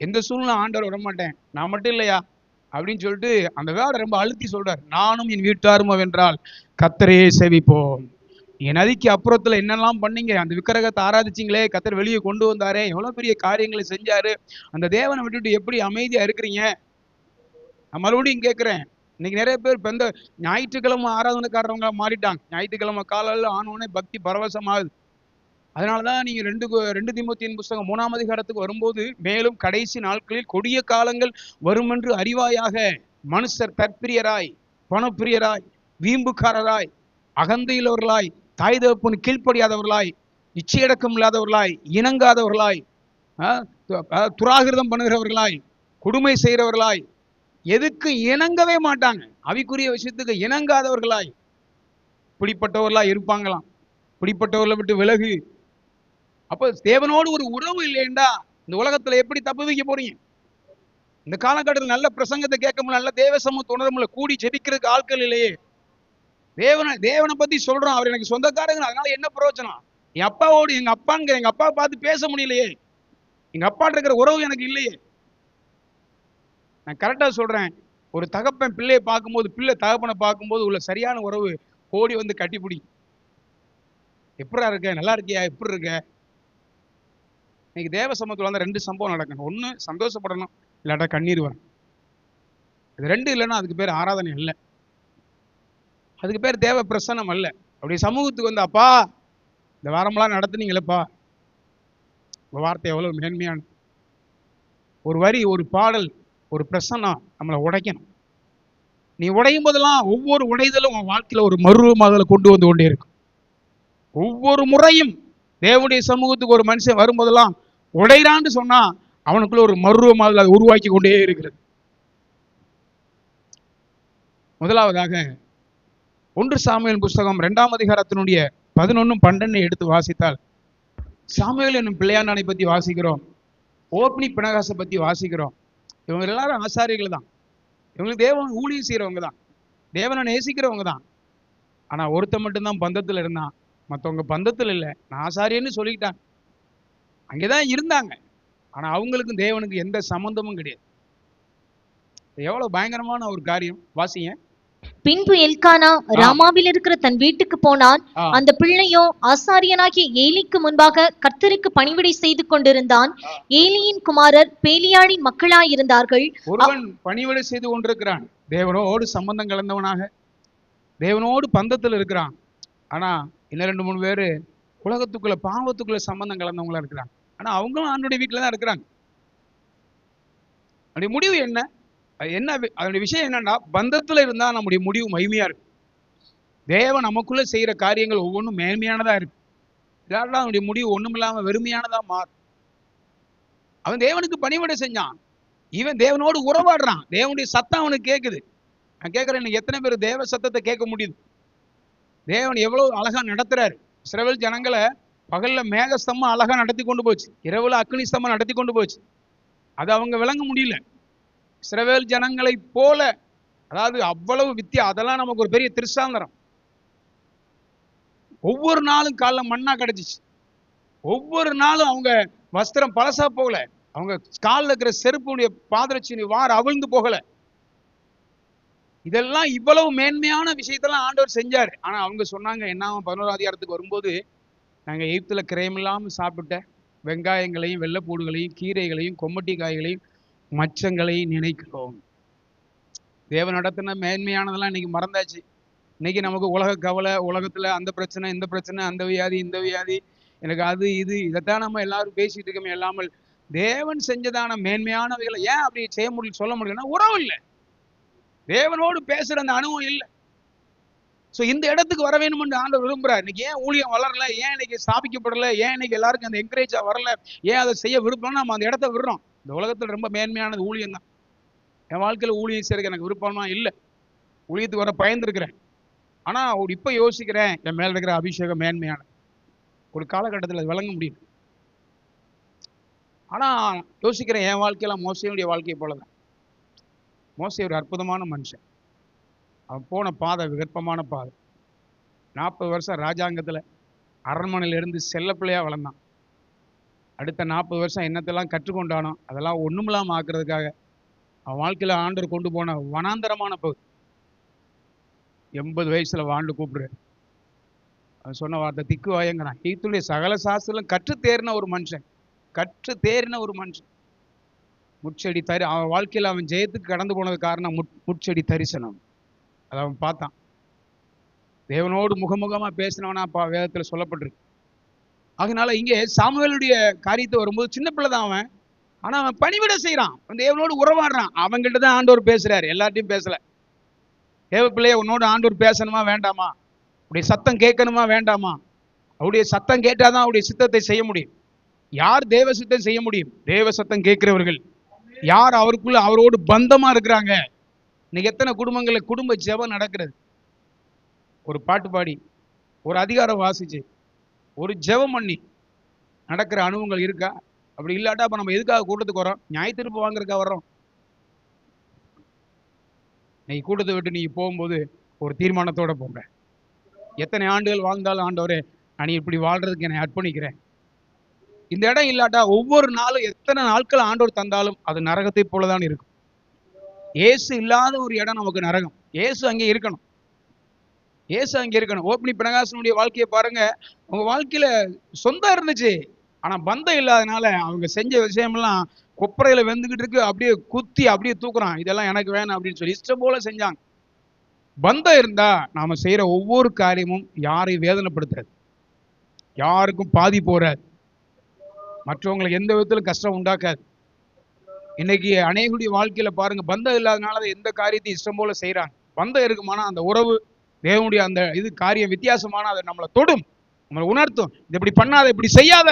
எந்த சூழ்நிலை ஆண்டவர் விட மாட்டேன், நான் மட்டும் இல்லையா அப்படின்னு சொல்லிட்டு அந்த வேர்டை ரொம்ப அழுத்தி சொல்றாரு. நானும் என் வீட்டாரும் வென்றால் கர்த்தரை சேவிப்போம். என் நதிக்கு அப்புறத்துல என்னெல்லாம் பண்ணீங்க, அந்த விக்கிரகத்தை ஆராதிச்சிங்களே, கர்த்தர் வெளியே கொண்டு வந்தாரே, எவ்வளவு பெரிய காரியங்களை செஞ்சாரு, அந்த தேவனை விட்டுட்டு எப்படி அமைதியா இருக்கிறீங்க? நான் மறுபடியும் கேட்கிறேன். இன்னைக்கு நிறைய பேர் இப்ப இந்த ஞாயிற்றுக்கிழமை ஆராதனைக்காரவங்க மாறிட்டாங்க. ஞாயிற்றுக்கிழமை காலையில் ஆனோடனே பக்தி பரவசமாகுது. அதனாலதான் நீங்க 2 தீமோத்தேயுவின் புஸ்தகம் 3ஆம் அதிகாரத்துக்கு வரும்போது, மேலும் கடைசி நாட்களில் கொடிய காலங்கள் வரும் என்று அறிவாயாக, மனுஷர் தற்பிரியராய், பணப்பிரியராய், வீம்புக்காரராய், அகந்தையுள்ளவர்களாய், தாய் தகப்பனுக்கு கீழ்ப்படியாதவர்களாய், இச்சையடக்கம் இல்லாதவர்களாய், இணங்காதவர்களாய், துராகிருதம் பண்ணுகிறவர்களாய், கொடுமை செய்கிறவர்களாய், எதுக்கு இணங்கவே மாட்டாங்க, அவிக்குரிய விஷயத்துக்கு இணங்காதவர்களாய், இப்படிப்பட்டவர்களாய் இருப்பாங்களாம். இப்படிப்பட்டவர்களை விட்டு விலகு. அப்ப தேவனோடு ஒரு உறவு இல்லைண்டா இந்த உலகத்துல எப்படி தப்பு வைக்க போறீங்க? இந்த காலகட்டத்தில் நல்ல பிரசங்கத்தை கேட்க முடியல, நல்ல தேவ சமூகத்தை உணர முடியல, கூடி ஜெபிக்கிறதுக்கு ஆட்கள் இல்லையே. தேவனை பத்தி சொல்றோம், அவர் எனக்கு சொந்தக்காரங்க, அதனால என்ன பிரயோஜனம்? என் அப்பாவோடு எங்க அப்பா பார்த்து பேச முடியலையே, எங்க அப்பா இருக்கிற உறவு எனக்கு இல்லையே. நான் கரெக்டா சொல்றேன். ஒரு தகப்பன் பிள்ளையை பார்க்கும்போது, பிள்ளை தகப்பனை பார்க்கும்போது உள்ள சரியான உறவு ஓடி வந்து கட்டிப்பிடி. எப்படா இருக்க, நல்லா இருக்கியா, எப்படி இருக்க? இன்னைக்கு தேவ சமூகத்துல வந்து 2 சம்பவம் நடக்கணும். ஒண்ணு சந்தோஷப்படணும், இல்லாட்டா கண்ணீர் வரும். இது 2 இல்லைன்னா அதுக்கு பேர் ஆராதனை அல்ல, அதுக்கு பேர் தேவ பிரசன்னம் அல்ல. அப்படி சமூகத்துக்கு வந்து, அப்பா இந்த வாரமெல்லாம் நடத்துனீங்களப்பா, உங்க வார்த்தை எவ்வளவு மேன்மையான ஒரு வரி, ஒரு பாடல், ஒரு பிரசன்னம் நம்மளை உடைக்கணும். நீ உடையும் போதெல்லாம் ஒவ்வொரு உடைதலும் உன் வாழ்க்கையில ஒரு மறுரூபமாதலை கொண்டு வந்து கொண்டே இருக்கும். ஒவ்வொரு முறையும் தேவனுடைய சமூகத்துக்கு ஒரு மனுஷன் வரும்போதெல்லாம் உடைறான்னு சொன்னா அவனுக்குள்ள ஒரு மர்வமாக அதை உருவாக்கி கொண்டே இருக்கிறது. முதலாவதாக 1 சாமுவேல் புஸ்தகம் 2ஆம் அதிகாரத்தினுடைய 11-12 எடுத்து வாசித்தால், சாமுவேல் என்னும் பிள்ளையாண்டானை பத்தி வாசிக்கிறோம், ஓப்னி பினகாசை பத்தி வாசிக்கிறோம். இவங்க எல்லாரும் ஆசாரிகள் தான், இவங்களுக்கு தேவன் ஊழியம் செய்யறவங்க தான், தேவனை நேசிக்கிறவங்க தான். ஆனா ஒருத்த மட்டும்தான் பந்தத்துல இருந்தான், மற்றவங்க பந்தத்தில் இல்லை. நான் ஆசாரியன்னு சொல்லிக்கிட்டாங்க, அங்கேதான் இருந்தாங்க. ஆனா அவங்களுக்கும் தேவனுக்கு எந்த சம்பந்தமும் கிடையாது. எவ்வளவு பயங்கரமான ஒரு காரியம், வாசிங்க. பின்பு எல்கானா ராமாவில் இருக்கிற தன் வீட்டுக்கு போனான். அந்த பிள்ளையோ ஆசாரியனாகிய ஏலிக்கு முன்பாக கர்த்தருக்கு பணிவிடை செய்து கொண்டிருந்தான். ஏலியின் குமாரர் பேலியாளின் மக்களாயிருந்தார்கள். ஒருவன் பணிவிடை செய்து கொண்டிருக்கிறான், தேவனோடு சம்பந்தம் கலந்தவனாக, தேவனோடு பந்தத்தில் இருக்கிறான். ஆனா இன்னும் 2-3 பேரு உலகத்துக்குள்ள பாவத்துக்குள்ள சம்பந்தம் கலந்தவங்களா இருக்கிறாங்க. ஆனா அவங்களும் ஆண்டோடைய வீட்டுல தான் இருக்கிறாங்க. அப்படி முடிவு என்ன? என்ன அதனுடைய விஷயம் என்னன்னா, பந்தத்துல இருந்தா நம்முடைய முடிவு மகிமையா இருக்கு. தேவன் நமக்குள்ள செய்யற காரியங்கள் ஒவ்வொன்றும் மேன்மையானதா இருக்கு. இல்லாட்டா அவனுடைய முடிவு ஒண்ணுமில்லாம வெறுமையானதா மாறும். அவன் தேவனுக்கு பணிவிடை செஞ்சான், இவன் தேவனோடு உறவாடுறான், தேவனுடைய சத்தம் அவனுக்கு கேட்குது. நான் கேட்கிறேன், இன்னைக்கு எத்தனை பேர் தேவ சத்தத்தை கேட்க முடியுது? தேவன் எவ்வளவு அழகா நடத்துறாரு. இஸ்ரவேல் ஜனங்களை பகல்ல மேகஸ்தம்பம் அழகா நடத்தி கொண்டு போச்சு, இரவுல அக்னி ஸ்தம்பம் நடத்தி கொண்டு போச்சு. அது அவங்க விளங்க முடியல. இஸ்ரவேல் ஜனங்களை போல, அதாவது அவ்வளவு அதெல்லாம் நமக்கு ஒரு பெரிய திருஷ்டாந்தரம். ஒவ்வொரு நாளும் காலைல மண்ணா கிடைச்சிச்சு, ஒவ்வொரு நாளும் அவங்க வஸ்திரம் பழசா போகல, அவங்க காலில் இருக்கிற செருப்புடைய பாதரட்சி வார அவிழ்ந்து போகல. இதெல்லாம் இவ்வளவு மேன்மையான விஷயத்தெல்லாம் ஆண்டவர் செஞ்சாரு. ஆனா அவங்க சொன்னாங்க, என்ன 11ஆம் அதிகாரத்துக்கு வரும்போது, நாங்க எகிப்துல கிரயமில்லாம சாப்பிட்ட வெங்காயங்களையும் வெள்ளைப்பூடுகளையும் கீரைகளையும் கொம்மட்டி காய்களையும் மச்சங்களையும் நினைக்கிறோம். தேவன் நடத்தின மேன்மையானதெல்லாம் இன்னைக்கு மறந்தாச்சு. இன்னைக்கு நமக்கு உலக கவலை, உலகத்துல அந்த பிரச்சனை இந்த பிரச்சனை, அந்த வியாதி இந்த வியாதி, எனக்கு அது இது, இதைத்தான் நம்ம எல்லாரும் பேசிட்டு இருக்கோமே இல்லாமல் தேவன் செஞ்சதான மேன்மையானவைகளை ஏன் அப்படி செய்ய முடியல, சொல்ல முடியலன்னா உறவு இல்லை, தேவனோடு பேசுற அந்த அனுபவம் இல்லை. ஸோ இந்த இடத்துக்கு வர வேணும் என்று ஆண்டவர் விரும்புறாரு. இன்னைக்கு ஏன் ஊழியம் வளரல, ஏன் இன்னைக்கு ஸ்தாபிக்கப்படல, ஏன் இன்னைக்கு எல்லாருக்கும் அந்த என்கரேஜா வரல, ஏன் அதை செய்ய விருப்பம், நம்ம அந்த இடத்த விடுறோம். இந்த உலகத்துல ரொம்ப மேன்மையானது ஊழியம் தான். என் வாழ்க்கையில ஊழியம் செய்யறதுக்கு எனக்கு விருப்பமா இல்லை, ஊழியத்துக்கு வர பயந்துருக்கிறேன். ஆனா இப்ப யோசிக்கிறேன், என் மேல இருக்கிற அபிஷேகம் மேன்மையானது. ஒரு காலகட்டத்தில் அது விளங்க முடியும். ஆனா யோசிக்கிறேன், என் வாழ்க்கையில மோசையுடைய வாழ்க்கையை போலதான். மோசை ஒரு அற்புதமான மனுஷன். அவன் போன பாதை விகற்பமான பாதை. 40 வருஷம் ராஜாங்கத்துல அரண்மனையில இருந்து செல்ல பிள்ளையா வளர்ந்தான். அடுத்த 40 வருஷம் என்னத்தெல்லாம் கற்றுக்கொண்டானோ அதெல்லாம் ஒண்ணுமில்லாம ஆக்குறதுக்காக அவன் வாழ்க்கையில ஆண்டவர் கொண்டு போன வனாந்தரமான பகுதி. 80 வயசுல வாழ்ந்து கூப்பிடுற அவன் சொன்ன வார்த்தை திக்கு வாயங்கிறான். ஈத்துடைய சகல சாஸ்திரம் கற்று தேறின ஒரு மனுஷன், கற்று தேறின ஒரு மனுஷன். முட்செடி அவன் வாழ்க்கையில அவன் ஜெயத்துக்கு கடந்து போனது காரணம் முட்செடி தரிசனம். அதை அவன் பார்த்தான். தேவனோடு முகமுகமா பேசினவனா வேதத்துல சொல்லப்பட்டிருக்கு. அதனால இங்கே சாமுவேலுடைய காரியத்தை வரும்போது சின்ன பிள்ளை தான் அவன், ஆனா அவன் பணிவிட செய்யறான், தேவனோடு உறவாடுறான். அவங்ககிட்ட தான் ஆண்டவர் பேசுறாரு, எல்லார்ட்டையும் பேசல. தேவ பிள்ளைய உன்னோடு ஆண்டவர் பேசணுமா வேண்டாமா, அவருடைய சத்தம் கேட்கணுமா வேண்டாமா? அவருடைய சத்தம் கேட்டாதான் அவருடைய சித்தத்தை செய்ய முடியும். யார் தேவ சித்தம் செய்ய முடியும்? தேவ சத்தம் கேட்கிறவர்கள். யார் அவருக்குள்ள அவரோடு பந்தமா இருக்கிறாங்க. இன்னைக்கு எத்தனை குடும்பங்கள்ல குடும்ப ஜெபம் நடக்கிறது? ஒரு பாட்டு பாடி, ஒரு அதிகாரம் வாசிச்சு, ஒரு ஜெபம் பண்ணி நடக்கிற அனுபவங்கள் இருக்கா? அப்படி இல்லாட்டா அப்ப நம்ம எதுக்காக கூட்டத்துக்கு வரோம்? நியாயத்தீர்ப்பு வாங்குறதுக்காக வர்றோம். நீ கூட்டத்தை விட்டு நீ போகும்போது ஒரு தீர்மானத்தோட போங்க. எத்தனை ஆண்டுகள் வாழ்ந்தாலும் ஆண்டவரே நான் இப்படி வாழ்றதுக்கு என்னை அர்ப்பணிக்கிறேன். இந்த இடம் இல்லாட்டா ஒவ்வொரு நாளும் எத்தனை நாட்கள் ஆண்டவர் தந்தாலும் அது நரகத்தை போலதான் இருக்கும். இயேசு இல்லாத ஒரு இடம் நமக்கு நரகம். இயேசு அங்கே இருக்கணும், இயேசு அங்கே இருக்கணும். ஓப்னி பினகாசனுடைய வாழ்க்கையை பாருங்க. அவங்க வாழ்க்கையில சொந்தம் இருந்துச்சு, ஆனா பந்தம் இல்லாதனால அவங்க செஞ்ச விஷயமெல்லாம் கொப்பரையில வெந்துகிட்டு இருக்கு, அப்படியே குத்தி அப்படியே தூக்குறான், இதெல்லாம் எனக்கு வேணும் அப்படின்னு சொல்லி இஷ்டம் போல செஞ்சாங்க. பந்தம் இருந்தா நாம செய்யற ஒவ்வொரு காரியமும் யாரையும் வேதனைப்படுத்தாது, யாருக்கும் பாதிப்பு வராது, மற்றவங்களுக்கு எந்த விதத்திலும் கஷ்டம் உண்டாக்காது. இன்னைக்கு அநேகருடைய வாழ்க்கையில பாருங்க, பந்தம் இல்லாதனால எந்த காரியத்தையும் இஷ்டம் போல செய்யறாங்க. பந்தம் இருக்குமானா அந்த உறவு தேவனுடைய அந்த இது காரியம் வித்தியாசமான அதை நம்மளை தொடும், நம்மளை உணர்த்தும். இது இப்படி பண்ணாத, இப்படி செய்யாத.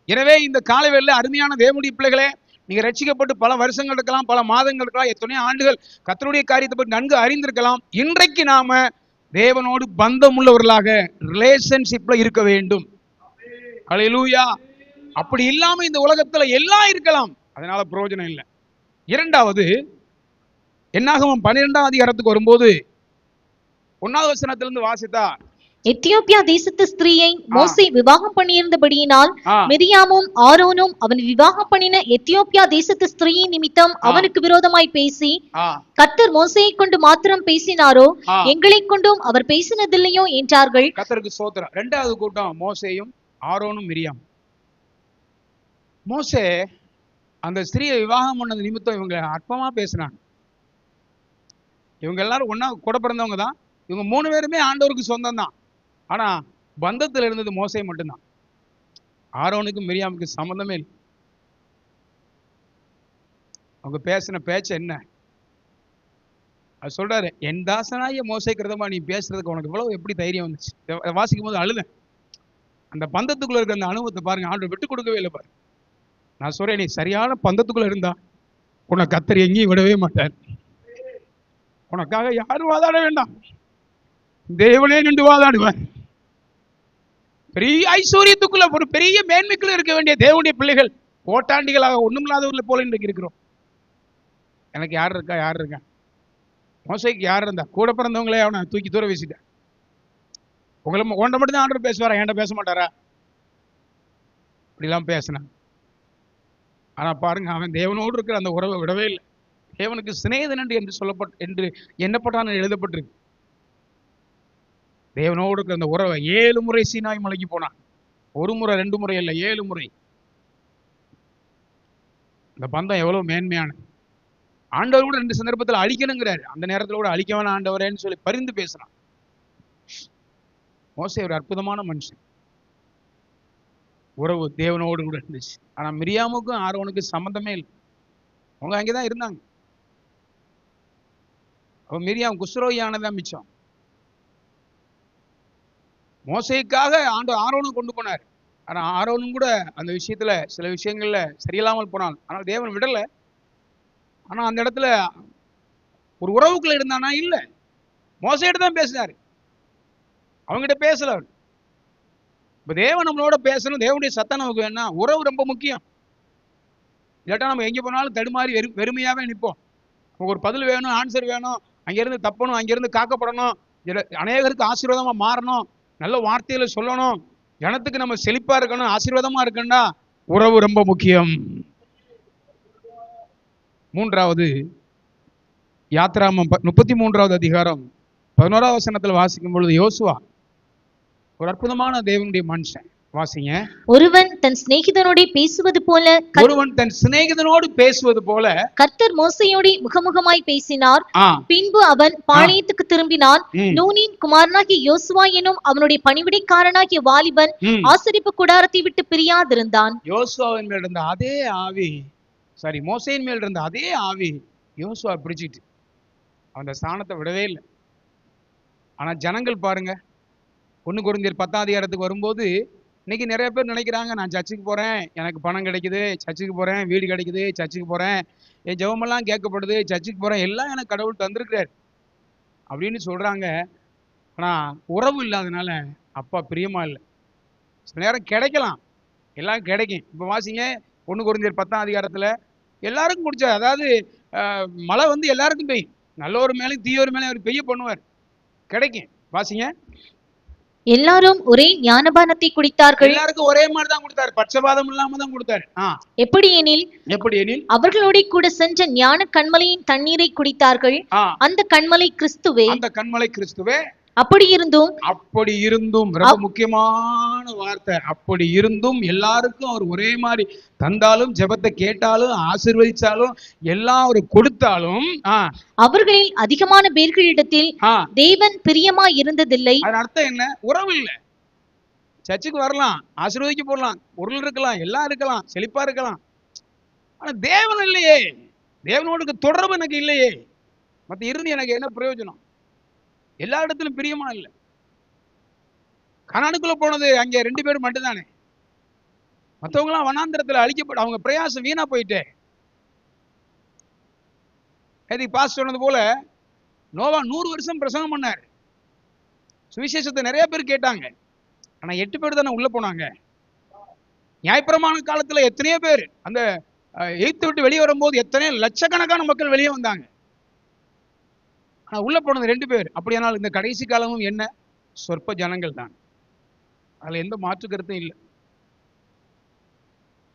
எனவே இந்த காலை வேளையில அருமையான தேவனுடைய பிள்ளைகளே, நீங்க ரட்சிக்கப்பட்டு பல வருஷங்கள் இருக்கலாம், பல மாதங்கள் இருக்கலாம், எத்தனையோ ஆண்டுகள் கர்த்தருடைய காரியத்தை பற்றி நன்கு அறிந்திருக்கலாம். இன்றைக்கு நாம தேவனோடு பந்தம் உள்ளவர்களாக ரிலேஷன்ஷிப்ல இருக்க வேண்டும். ஹல்லேலூயா. அப்படி இல்லாம இந்த உலகத்துல எல்லாம் இருக்கலாம், அதனால பிரயோஜனம் இல்லை. இரண்டாவது, என்னாகமம் 12ஆம் அதிகாரத்துக்கு வரும்போது 1வது வசனத்திலிருந்து வாசித்தா, எத்தியோப்பியா தேசத்து ஸ்திரீயை மோசே விவாகம் பண்ணியிருந்தபடியினால் ஆ, மிரியாமும் ஆரோனும் அவன் விவாகம் பண்ணின எத்தியோப்பியா தேசத்து ஸ்திரீயின் நிமித்தம் அவனுக்கு விரோதமாய் பேசி, ஆ, கர்த்தர் மோசேயை கொண்டு மாத்திரம் பேசினாரோ, ஆ. எங்களைக் கொண்டும் அவர் பேசினதில்லையோ என்றார்கள். கர்த்தருக்கு ஸ்தோத்திரம். இரண்டாவது கூட்டம் மோசேயும் ஆரோனும் மிரியாம். மோசே அந்த ஸ்திரீயை விவாகம் பண்ணது நிமித்தம் இவங்க அற்பமா பேசினாங்க. இவங்க எல்லாரும் ஒண்ணா கூட பிறந்தவங்க தான். இவங்க 3 பேருமே ஆண்டவருக்கு சொந்தம் தான். ஆனா பந்தத்தில் இருந்தது மோசே மட்டும்தான். ஆரோனுக்கும் மிரியாமுக்கு சம்பந்தமே இல்லை. அவங்க பேசின பேச்சு என்ன? அது சொல்றாரு, என் தாசனாய மோசேக்கு விரோதமா நீ பேசுறதுக்கு உனக்கு இவ்வளவு எப்படி தைரியம் வந்துச்சு? இதை வாசிக்கும் போது அழுதேன். அந்த பந்தத்துக்குள்ள இருக்க அந்த அனுபவத்தை பாருங்க. ஆண்டவர் விட்டு கொடுக்கவே இல்லை பாருங்க. நான் சொல்றேன், நீ சரியான பந்தத்துக்குள்ள இருந்தா உன்னை கர்த்தர் எங்கேயும் விடவே மாட்டார். உனக்காக யாரும் வாதாட வேண்டாம், தேவனே நின்று வாதாடுவார். பெரிய ஐஸ்வர்யத்துக்குள்ள ஒரு பெரிய மேன்மைக்குள்ள இருக்க வேண்டிய தேவனுடைய பிள்ளைகள் ஓட்டாண்டிகளாக ஒண்ணுமில்லாதவர்களை போல இன்றைக்கு இருக்கிறோம். எனக்கு யார் இருக்கா? யார் இருக்கா? மோசைக்கு யார் இருந்தா? கூட பிறந்தவங்களே அவனை தூக்கி தூர வீசிட்டேன். உங்களை உன்ட மட்டும் தான் ஆண்டவர் பேசுவாரா? என்கிட்ட பேச மாட்டாரா? இப்படிலாம் பேசினான். ஆனா பாருங்க, அவன் தேவனோடு இருக்கிற அந்த உறவை விடவே இல்லை. தேவனுக்கு சிநேகிதன் என்று சொல்லப்பட்டு என்று எண்ணப்பட்டான் எழுதப்பட்டிருக்கு. தேவனோடு இருக்கிற அந்த உறவை 7 முறை சீனாய் மலைக்கு போனான். 1 முறை 2 முறை இல்லை, 7 முறை. இந்த பந்தம் எவ்வளவு மேன்மையானது. ஆண்டவர் கூட 2 சந்தர்ப்பத்தில் அழிக்கணுங்கிறாரு. அந்த நேரத்தில் கூட அழிக்க வேணாம் ஆண்டவரேன்னு சொல்லி பரிந்து பேசினான். மோசே ஒரு அற்புதமான மனுஷன். உறவு தேவனோடு கூட இருந்துச்சு. ஆனா மிரியாமுக்கும் ஆரோனுக்கும் சம்பந்தமே இல்லை. அவங்க அங்கேதான் இருந்தாங்க. அவ மிரியாம் குஷ்ரோகியானதான் மிச்சம். மோசேக்காக ஆரோனும் கொண்டு போனார். ஆனா ஆரோனும் கூட அந்த விஷயத்துல சில விஷயங்கள்ல சரியில்லாமல் போனான். ஆனால் தேவன் விடல. ஆனா அந்த இடத்துல ஒரு உறவுக்குள்ள இருந்தானா? இல்ல. மோசேட்ட தான் பேசினாரு, அவங்ககிட்ட பேசல அவர். இப்ப தேவன் நம்மளோட பேசணும். தேவனுடைய சத்தம் நமக்கு வேணா. உறவு ரொம்ப முக்கியம். இல்லாட்டா நம்ம எங்க போனாலும் தடுமாறி வெறுமையாவே நிற்போம். நமக்கு ஒரு பதில் வேணும், ஆன்சர் வேணும், அங்கிருந்து தப்பணும், அங்கிருந்து காக்கப்படணும், அநேகருக்கு ஆசீர்வாதமா மாறணும், நல்ல வார்த்தையில சொல்லணும், ஜனத்துக்கு நம்ம செழிப்பா இருக்கணும், ஆசீர்வாதமா இருக்கணும்னா உறவு ரொம்ப முக்கியம். மூன்றாவது, யாத்திராமம் 33வது அதிகாரம் 11வது வசனத்தில் வாசிக்கும் பொழுது யோசுவா ஒரு அற்புதமான தேவனுடைய மனுஷன். வாசிங்க. ஒருவன் தன் சிநேகிதனோடு பேசுவது போல கர்த்தர் மோசேயோடு முகமுகமாய் பேசினார். பின்பு அவன் பாளையத்துக்கு திரும்பினான். நூனின் குமாரனாகிய யோசுவா எனும் அவனுடைய பணிவிடைக்காரனாகிய வாலிபன் ஆசரிப்பு கூடாரத்தை விட்டு பிரியாதிருந்தான். யோசுவாவின் மேல் இருந்த அதே ஆவி, மோசேயின் மேல் இருந்த அதே ஆவி யோசுவா பிடிச்சிட்டு அந்த ஸ்தானத்தை விடவே இல்லை. ஆனா ஜனங்கள் பாருங்க, 1 கொரிந்தியர் 10ஆம் அதிகாரத்துக்கு வரும்போது இன்னைக்கு நிறைய பேர் நினைக்கிறாங்க, நான் சர்ச்சுக்கு போறேன், எனக்கு பணம் கிடைக்குது, சர்ச்சுக்கு போறேன், வீடு கிடைக்குது, சர்ச்சுக்கு போறேன், என் ஜெபமெல்லாம் கேட்கப்படுது, சர்ச்சுக்கு போறேன், எல்லாம் எனக்கு கடவுள் தந்திருக்கிறார் அப்படின்னு சொல்றாங்க. ஆனா உறவு இல்லாதனால அப்பா பிரியமா இல்லை. சில நேரம் கிடைக்கலாம், எல்லாம் கிடைக்கும். இப்ப வாசிங்க 1 கொரிந்தியர் 10ஆம் அதிகாரத்துல எல்லாருக்கும் குடிச்சா, அதாவது மழை வந்து எல்லாருக்கும் பெய்யும். நல்லோரு மேலும் தீயோர் மேலும் அவர் பெய்ய பண்ணுவார், கிடைக்கும். வாசிங்க. எல்லாரும் ஒரே ஞானபானத்தை குடித்தார்கள். எல்லாருக்கும் ஒரே மாதிரி தான் கொடுத்தார், பட்சபாதம் இல்லாம தான் கொடுத்தார். எப்படி எனில் அவர்களோட கூட சென்ற ஞான கண்மலையின் தண்ணீரை குடித்தார்கள். அந்த கண்மலை கிறிஸ்துவே. அப்படி இருந்தும் ரொம்ப முக்கியமான வார்த்தை, அப்படி இருந்தும் எல்லாருக்கும் அவர் ஒரே மாதிரி தந்தாலும், ஜெபத்தை கேட்டாலும், ஆசீர்வதிச்சாலும், எல்லாம் அவர் கொடுத்தாலும் அவர்களில் அதிகமான பேர்களிடத்தில் தேவன் பிரியமா இருந்ததில்லை. அதன் அர்த்தம் என்ன? உறவு இல்லை. சர்ச்சுக்கு வரலாம், ஆசீர்வதிக்க போடலாம், பொருள் இருக்கலாம், எல்லாம் இருக்கலாம், செழிப்பா இருக்கலாம், ஆனா தேவன் இல்லையே. தேவனோடு தொடர்பு எனக்கு இல்லையே. மத்த இருந்து எனக்கு என்ன பிரயோஜனம்? எல்லா இடத்திலும் பிரியமா இல்லை. கனானுக்குள்ள போனது அங்கே 2 பேரும் மட்டும்தானே. மற்றவங்களாம் வனாந்திரத்தில் அழிக்கப்பட்டு அவங்க பிரயாசம் வீணா போயிட்டே. பாஸ்டர் சொன்னது போல நோவா 100 வருஷம் பிரசங்கம் பண்ணார், சுவிசேஷத்தை நிறைய பேர் கேட்டாங்க. ஆனா 8 பேர் தானே உள்ள போனாங்க. நியாயப்பிரமாண காலத்துல எத்தனையோ பேர் அந்த எய்த்து விட்டு வெளியே வரும்போது எத்தனையோ லட்சக்கணக்கான மக்கள் வெளியே வந்தாங்க. ஆனா உள்ள போனது 2 பேர். அப்படியானால் இந்த கடைசி காலமும் என்ன? சொற்ப ஜனங்கள் தான். அதுல எந்த மாற்று கருத்தும் இல்லை.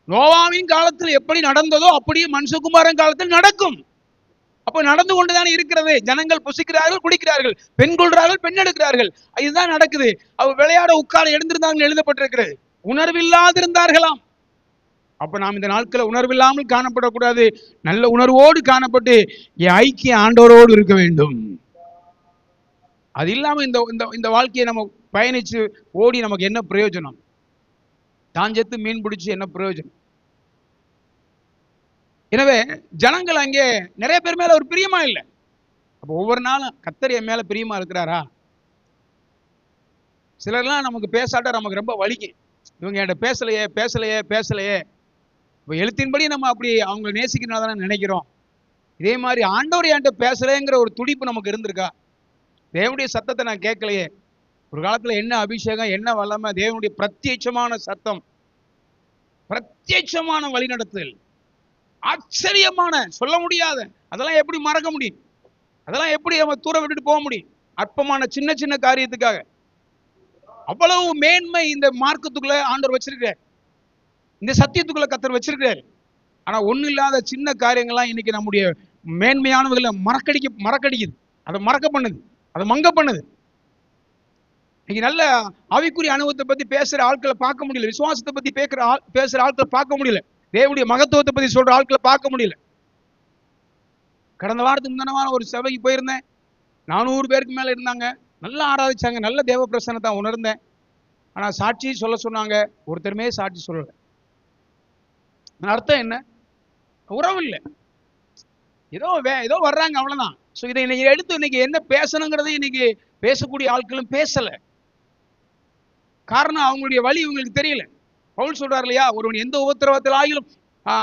நோவாவின் காலத்தில் எப்படி நடந்ததோ அப்படியே மனுஷகுமாரன் காலத்தில் நடக்கும். அப்ப நடந்து கொண்டுதான் இருக்கிறது. ஜனங்கள் புசிக்கிறார்கள், குடிக்கிறார்கள், பெண் கொள்றார்கள், பெண் எடுக்கிறார்கள். இதுதான் நடக்குது. அவர் விளையாட உட்கார எழுந்திருந்தாங்க எழுதப்பட்டிருக்கிறது. உணர்வில்லாதிருந்தார்களாம். அப்ப நாம் இந்த நாட்களை உணர்வில்லாமல் காணப்படக்கூடாது. நல்ல உணர்வோடு காணப்பட்டு என் ஐக்கிய ஆண்டவரோடு இருக்க வேண்டும். அது இல்லாம இந்த வாழ்க்கையை நம்ம பயணிச்சு ஓடி நமக்கு என்ன பிரயோஜனம்? தாஞ்சத்து மீன் பிடிச்சு என்ன பிரயோஜனம்? எனவே ஜனங்கள் அங்கே நிறைய பேர் மேல ஒரு பிரியமா இல்லை. அப்ப ஒவ்வொரு நாளும் கர்த்தர் என் மேல பிரியமா இருக்கிறாரா? சிலர்லாம் நமக்கு பேசாட்டா நமக்கு ரொம்ப வலிக்கும். இவங்க என்கிட்ட பேசலையே பேசலையே பேசலையே. இப்போ எழுத்தின்படி நம்ம அப்படி அவங்க நேசிக்கிறனால தானே நினைக்கிறோம். இதே மாதிரி ஆண்டவர் என்கிட்ட பேசலைங்கிற ஒரு துடிப்பு நமக்கு இருந்திருக்கா? தேவனுடைய சத்தத்தை நான் கேட்கலையே. ஒரு காலத்துல என்ன அபிஷேகம், என்ன வல்லமை, தேவனுடைய பிரத்யட்சமான சத்தம், பிரத்யட்சமான வழிநடத்தல், ஆச்சரியமான, சொல்ல முடியாத, அதெல்லாம் எப்படி மறக்க முடியும்? அதெல்லாம் எப்படி நம்ம தூர விட்டுட்டு போக முடியும்? அற்பமான சின்ன சின்ன காரியத்துக்காக அவ்வளவு மேன்மை இந்த மார்க்கத்துக்குள்ள ஆண்டவர் வச்சிருக்கிறார், இந்த சத்தியத்துக்குள்ள கர்த்தர் வச்சிருக்கிறார். ஆனா ஒண்ணு இல்லாத சின்ன காரியங்கள்லாம் இன்னைக்கு நம்முடைய மேன்மையானவர்களை மறக்கடிக்குது, அதை மறக்க பண்ணுது, அதை மங்க பண்ணுது. இன்னைக்கு நல்ல ஆவிக்குரிய அனுபவத்தை பத்தி பேசுற ஆட்களை பார்க்க முடியல, விசுவாசத்தை பத்தி பேசுற ஆட்களை பார்க்க முடியல, தேவனுடைய மகத்துவத்தை பத்தி சொல்ற ஆட்களை பார்க்க முடியல. கடந்த வாரத்துக்கு முந்தின வாரம் ஒரு சபைக்கு போயிருந்தேன். 400 பேருக்கு மேல இருந்தாங்க. நல்லா ஆராதிச்சாங்க, நல்ல தேவ பிரசன்னத்தை உணர்ந்தேன். ஆனா சாட்சி சொல்ல சொன்னாங்க, ஒருத்தருமே சாட்சி சொல்லல. அர்த்தம் என்ன? உறவு இல்லை. ஏதோ வர்றாங்க, அவ்வளவுதான். சோ இதை இன்னைக்கு எடுத்து இன்னைக்கு என்ன பேசணுங்கிறத இன்னைக்கு பேசக்கூடிய ஆட்களும் பேசல. காரணம் அவங்களுடைய வழி இவங்களுக்கு தெரியல. பவுல் சொல்றாரு இல்லையா, ஒருவன் எந்த உபத்திரவத்தில் ஆகிலும்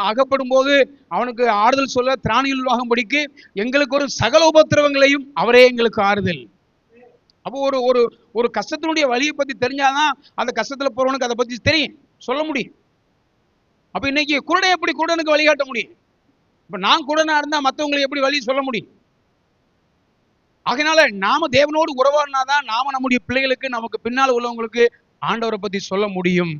அகப்படும் போது அவனுக்கு ஆறுதல் சொல்ல திராணிகள் ஆகும்படிக்கு எங்களுக்கு ஒரு சகல உபத்திரவங்களையும் அவரே எங்களுக்கு ஆறுதல். அப்போ ஒரு ஒரு கஷ்டத்தினுடைய வழியை பத்தி தெரிஞ்சாதான் அந்த கஷ்டத்துல போறவனுக்கு அதை பத்தி தெரியும், சொல்ல முடியும். அப்ப இன்னைக்கு குருடன் எப்படி குருடனுக்கு வழிகாட்ட முடியும்? இப்ப நான் குருடனா இருந்தா மற்றவங்களுக்கு எப்படி வழி சொல்ல முடியும்? அதனால நாம தேவனோடு உறவாடினாதான் நாம நம்முடைய பிள்ளைகளுக்கு, நமக்கு பின்னால் உள்ளவங்களுக்கு ஆண்டவரை பத்தி சொல்ல முடியும்.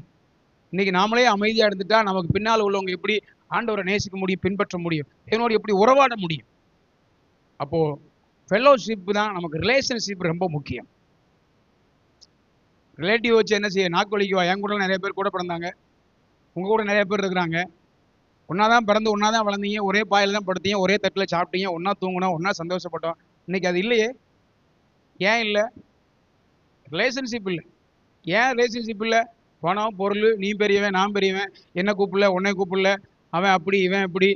இன்னைக்கு நாமளே அமைதியா இருந்துட்டா நமக்கு பின்னால் உள்ளவங்க எப்படி ஆண்டவரை நேசிக்க முடியும், பின்பற்ற முடியும், தேவனோடு எப்படி உறவாட முடியும்? அப்போ ஃபெல்லோஷிப் தான் நமக்கு, ரிலேஷன்ஷிப் ரொம்ப முக்கியம். ரிலேட்டிவ் வச்சு என்ன செய்ய, நாக்கு வலிக்குவா? என் கூட நிறைய பேர் கூட பிறந்தாங்க, உங்க கூட நிறைய பேர் இருக்கிறாங்க. ஒன்னாதான் பிறந்து ஒன்னாதான் வளர்ந்தீங்க, ஒரே பாயில தான் படுத்தீங்க, ஒரே தட்டில் சாப்பிட்டீங்க, ஒன்னா தூங்கினோம், ஒன்னா சந்தோஷப்பட்டோம். இன்னைக்கு அது இல்லையே. ஏன் இல்லை? ரிலேஷன்ஷிப் இல்லை. ஏன் ரிலேஷன்ஷிப் இல்லை? பணம், பொருள், நீ பெரியவன் நான் பெரியவன், என்ன கூப்பிடல உன்னை கூப்பிடல, அவன் அப்படி இவன் இப்படி,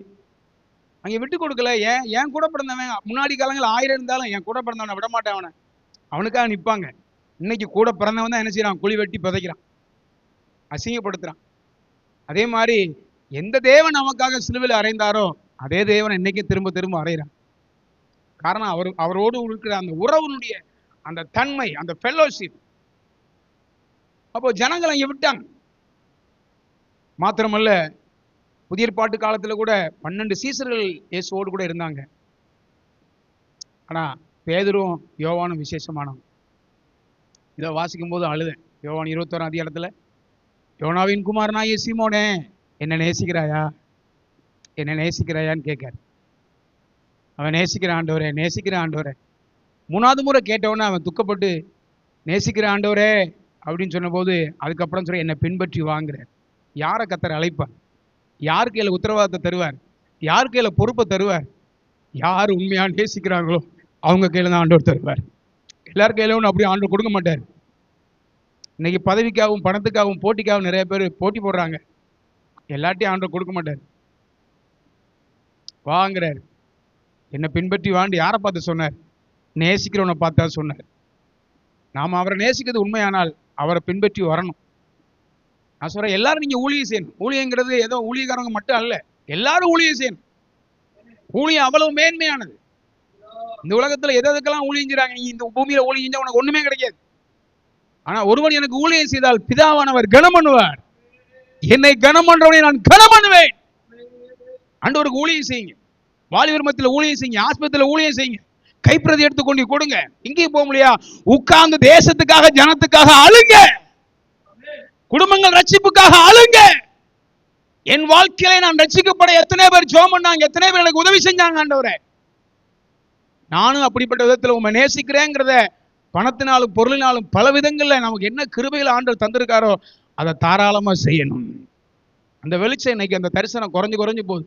அங்கே விட்டு கொடுக்கல. ஏன் கூட பிறந்தவன் முன்னாடி காலங்கள் 1000 இருந்தாலும் என் கூட பிறந்தவனை விட மாட்டேன், அவனுக்காக நிற்பாங்க. இன்னைக்கு கூட பிறந்தவன் தான் என்ன செய்யறான்? குழி வெட்டி புதைக்கிறான், அசிங்கப்படுத்துறான். அதே மாதிரி எந்த தேவன் நமக்காக சிலுவையில் அறைந்தாரோ அதே தேவன் இன்னைக்கு திரும்ப திரும்ப அறைகிறான். காரணம் அவரோடு இருக்கிற அந்த உறவுனுடைய அந்த தன்மை, அந்த ஃபெல்லோஷிப். அப்போ ஜனங்கள் அங்கே விட்டாங்க. மாத்திரமல்ல, புதிய ஏற்பாட்டு காலத்துல கூட 12 சீசர்கள் இயேசுவோடு கூட இருந்தாங்க. ஆனா பேதுரும் யோவானும் விசேஷமானவங்க. இதை வாசிக்கும் போது அழுதேன். யோவான் 21 அதிகாரத்துல, யோனாவின் குமாரனாகிய சீமோனே, என்ன நேசிக்கிறாயா, என்ன நேசிக்கிறாயான்னு கேட்காரு. அவன் நேசிக்கிற ஆண்டவரே, நேசிக்கிற ஆண்டவரே. 3வது முறை கேட்டவொன்னே அவன் துக்கப்பட்டு நேசிக்கிற ஆண்டவரே அப்படின்னு சொன்ன போது அதுக்கப்புறம் சொல்ற, என்னை பின்பற்றி வாங்குற. யாரை கர்த்தர் அழைப்பார்? யார் கையில உத்தரவாதத்தை தருவார்? யார் கையில பொறுப்பை தருவார்? யார் உண்மையா நேசிக்கிறாங்களோ அவங்க கையில தான் ஆண்டவர் தருவார். எல்லார் கையில ஒன்று அப்படி ஆண்டவர் கொடுக்க மாட்டார். இன்னைக்கு பதவிக்காகவும் பணத்துக்காகவும் போட்டிக்காகவும் நிறைய பேர் போட்டி போடுறாங்க. எல்லாத்தையும் ஆண்டவர் கொடுக்க மாட்டார். வாங்குறார். என்னை பின்பற்றி வாண்டு யாரை பார்த்து சொன்னார்? நேசிக்கிறவனை பார்த்தா சொன்னார். நாம் அவரை நேசிக்கிறது உண்மையானால் அவரை பின்பற்றி வரணும். நான் சொல்றேன், எல்லாரும் நீங்க ஊழியம் செய்யணும். ஊழியங்கிறது ஏதோ ஊழியக்காரங்க மட்டும் அல்ல, எல்லாரும் ஊழியம் செய்யணும். ஊழியம் அவ்வளவு மேன்மையானது. இந்த உலகத்துல எதுக்கெல்லாம் ஊழியம் செய்றாங்க, நீ இந்த பூமியில ஊழியம் செஞ்சா உனக்கு ஒண்ணுமே கிடைக்காது. ஆனா ஒருவன் எனக்கு ஊழியம் செய்தால் பிதாவானவர் கனம் பண்ணுவார், என்னை கனம் பண்றவனை நான் கனம் பண்ணுவேன். ஆண்டவருக்கு ஊழியம் செய்யுங்க, வாலிபர் மத்தியில ஊழியம் செய்யுங்க, ஆஸ்பத்திரியில ஊழியம் செய்யுங்க, கைப்பிரதி எடுத்துக்கொண்டு கொடுங்க. இங்கேயும் போக முடியா, உட்கார்ந்து தேசத்துக்காக ஜனத்துக்காக அழுங்க, குடும்பங்கள் ரட்சிப்புக்காக அழுங்க. என் வாழ்க்கையில நான் ரட்சிக்கப்பட எத்தனை பேர் ஜெபம் பண்ணாங்க, எத்தனை பேர் எனக்கு உதவி செஞ்சாங்க ஆண்டவரே. நானும் அப்படிப்பட்ட விதத்தில் உண்மை நேசிக்கிறேங்கிறத பணத்தினாலும் பொருளினாலும் பல விதங்கள்ல நமக்கு என்ன கிருபையில் ஆண்டவர் தந்திருக்காரோ அதை தாராளமா செய்யணும். அந்த வெளிச்சம் இன்னைக்கு அந்த தரிசனம் குறைஞ்சு போகுது.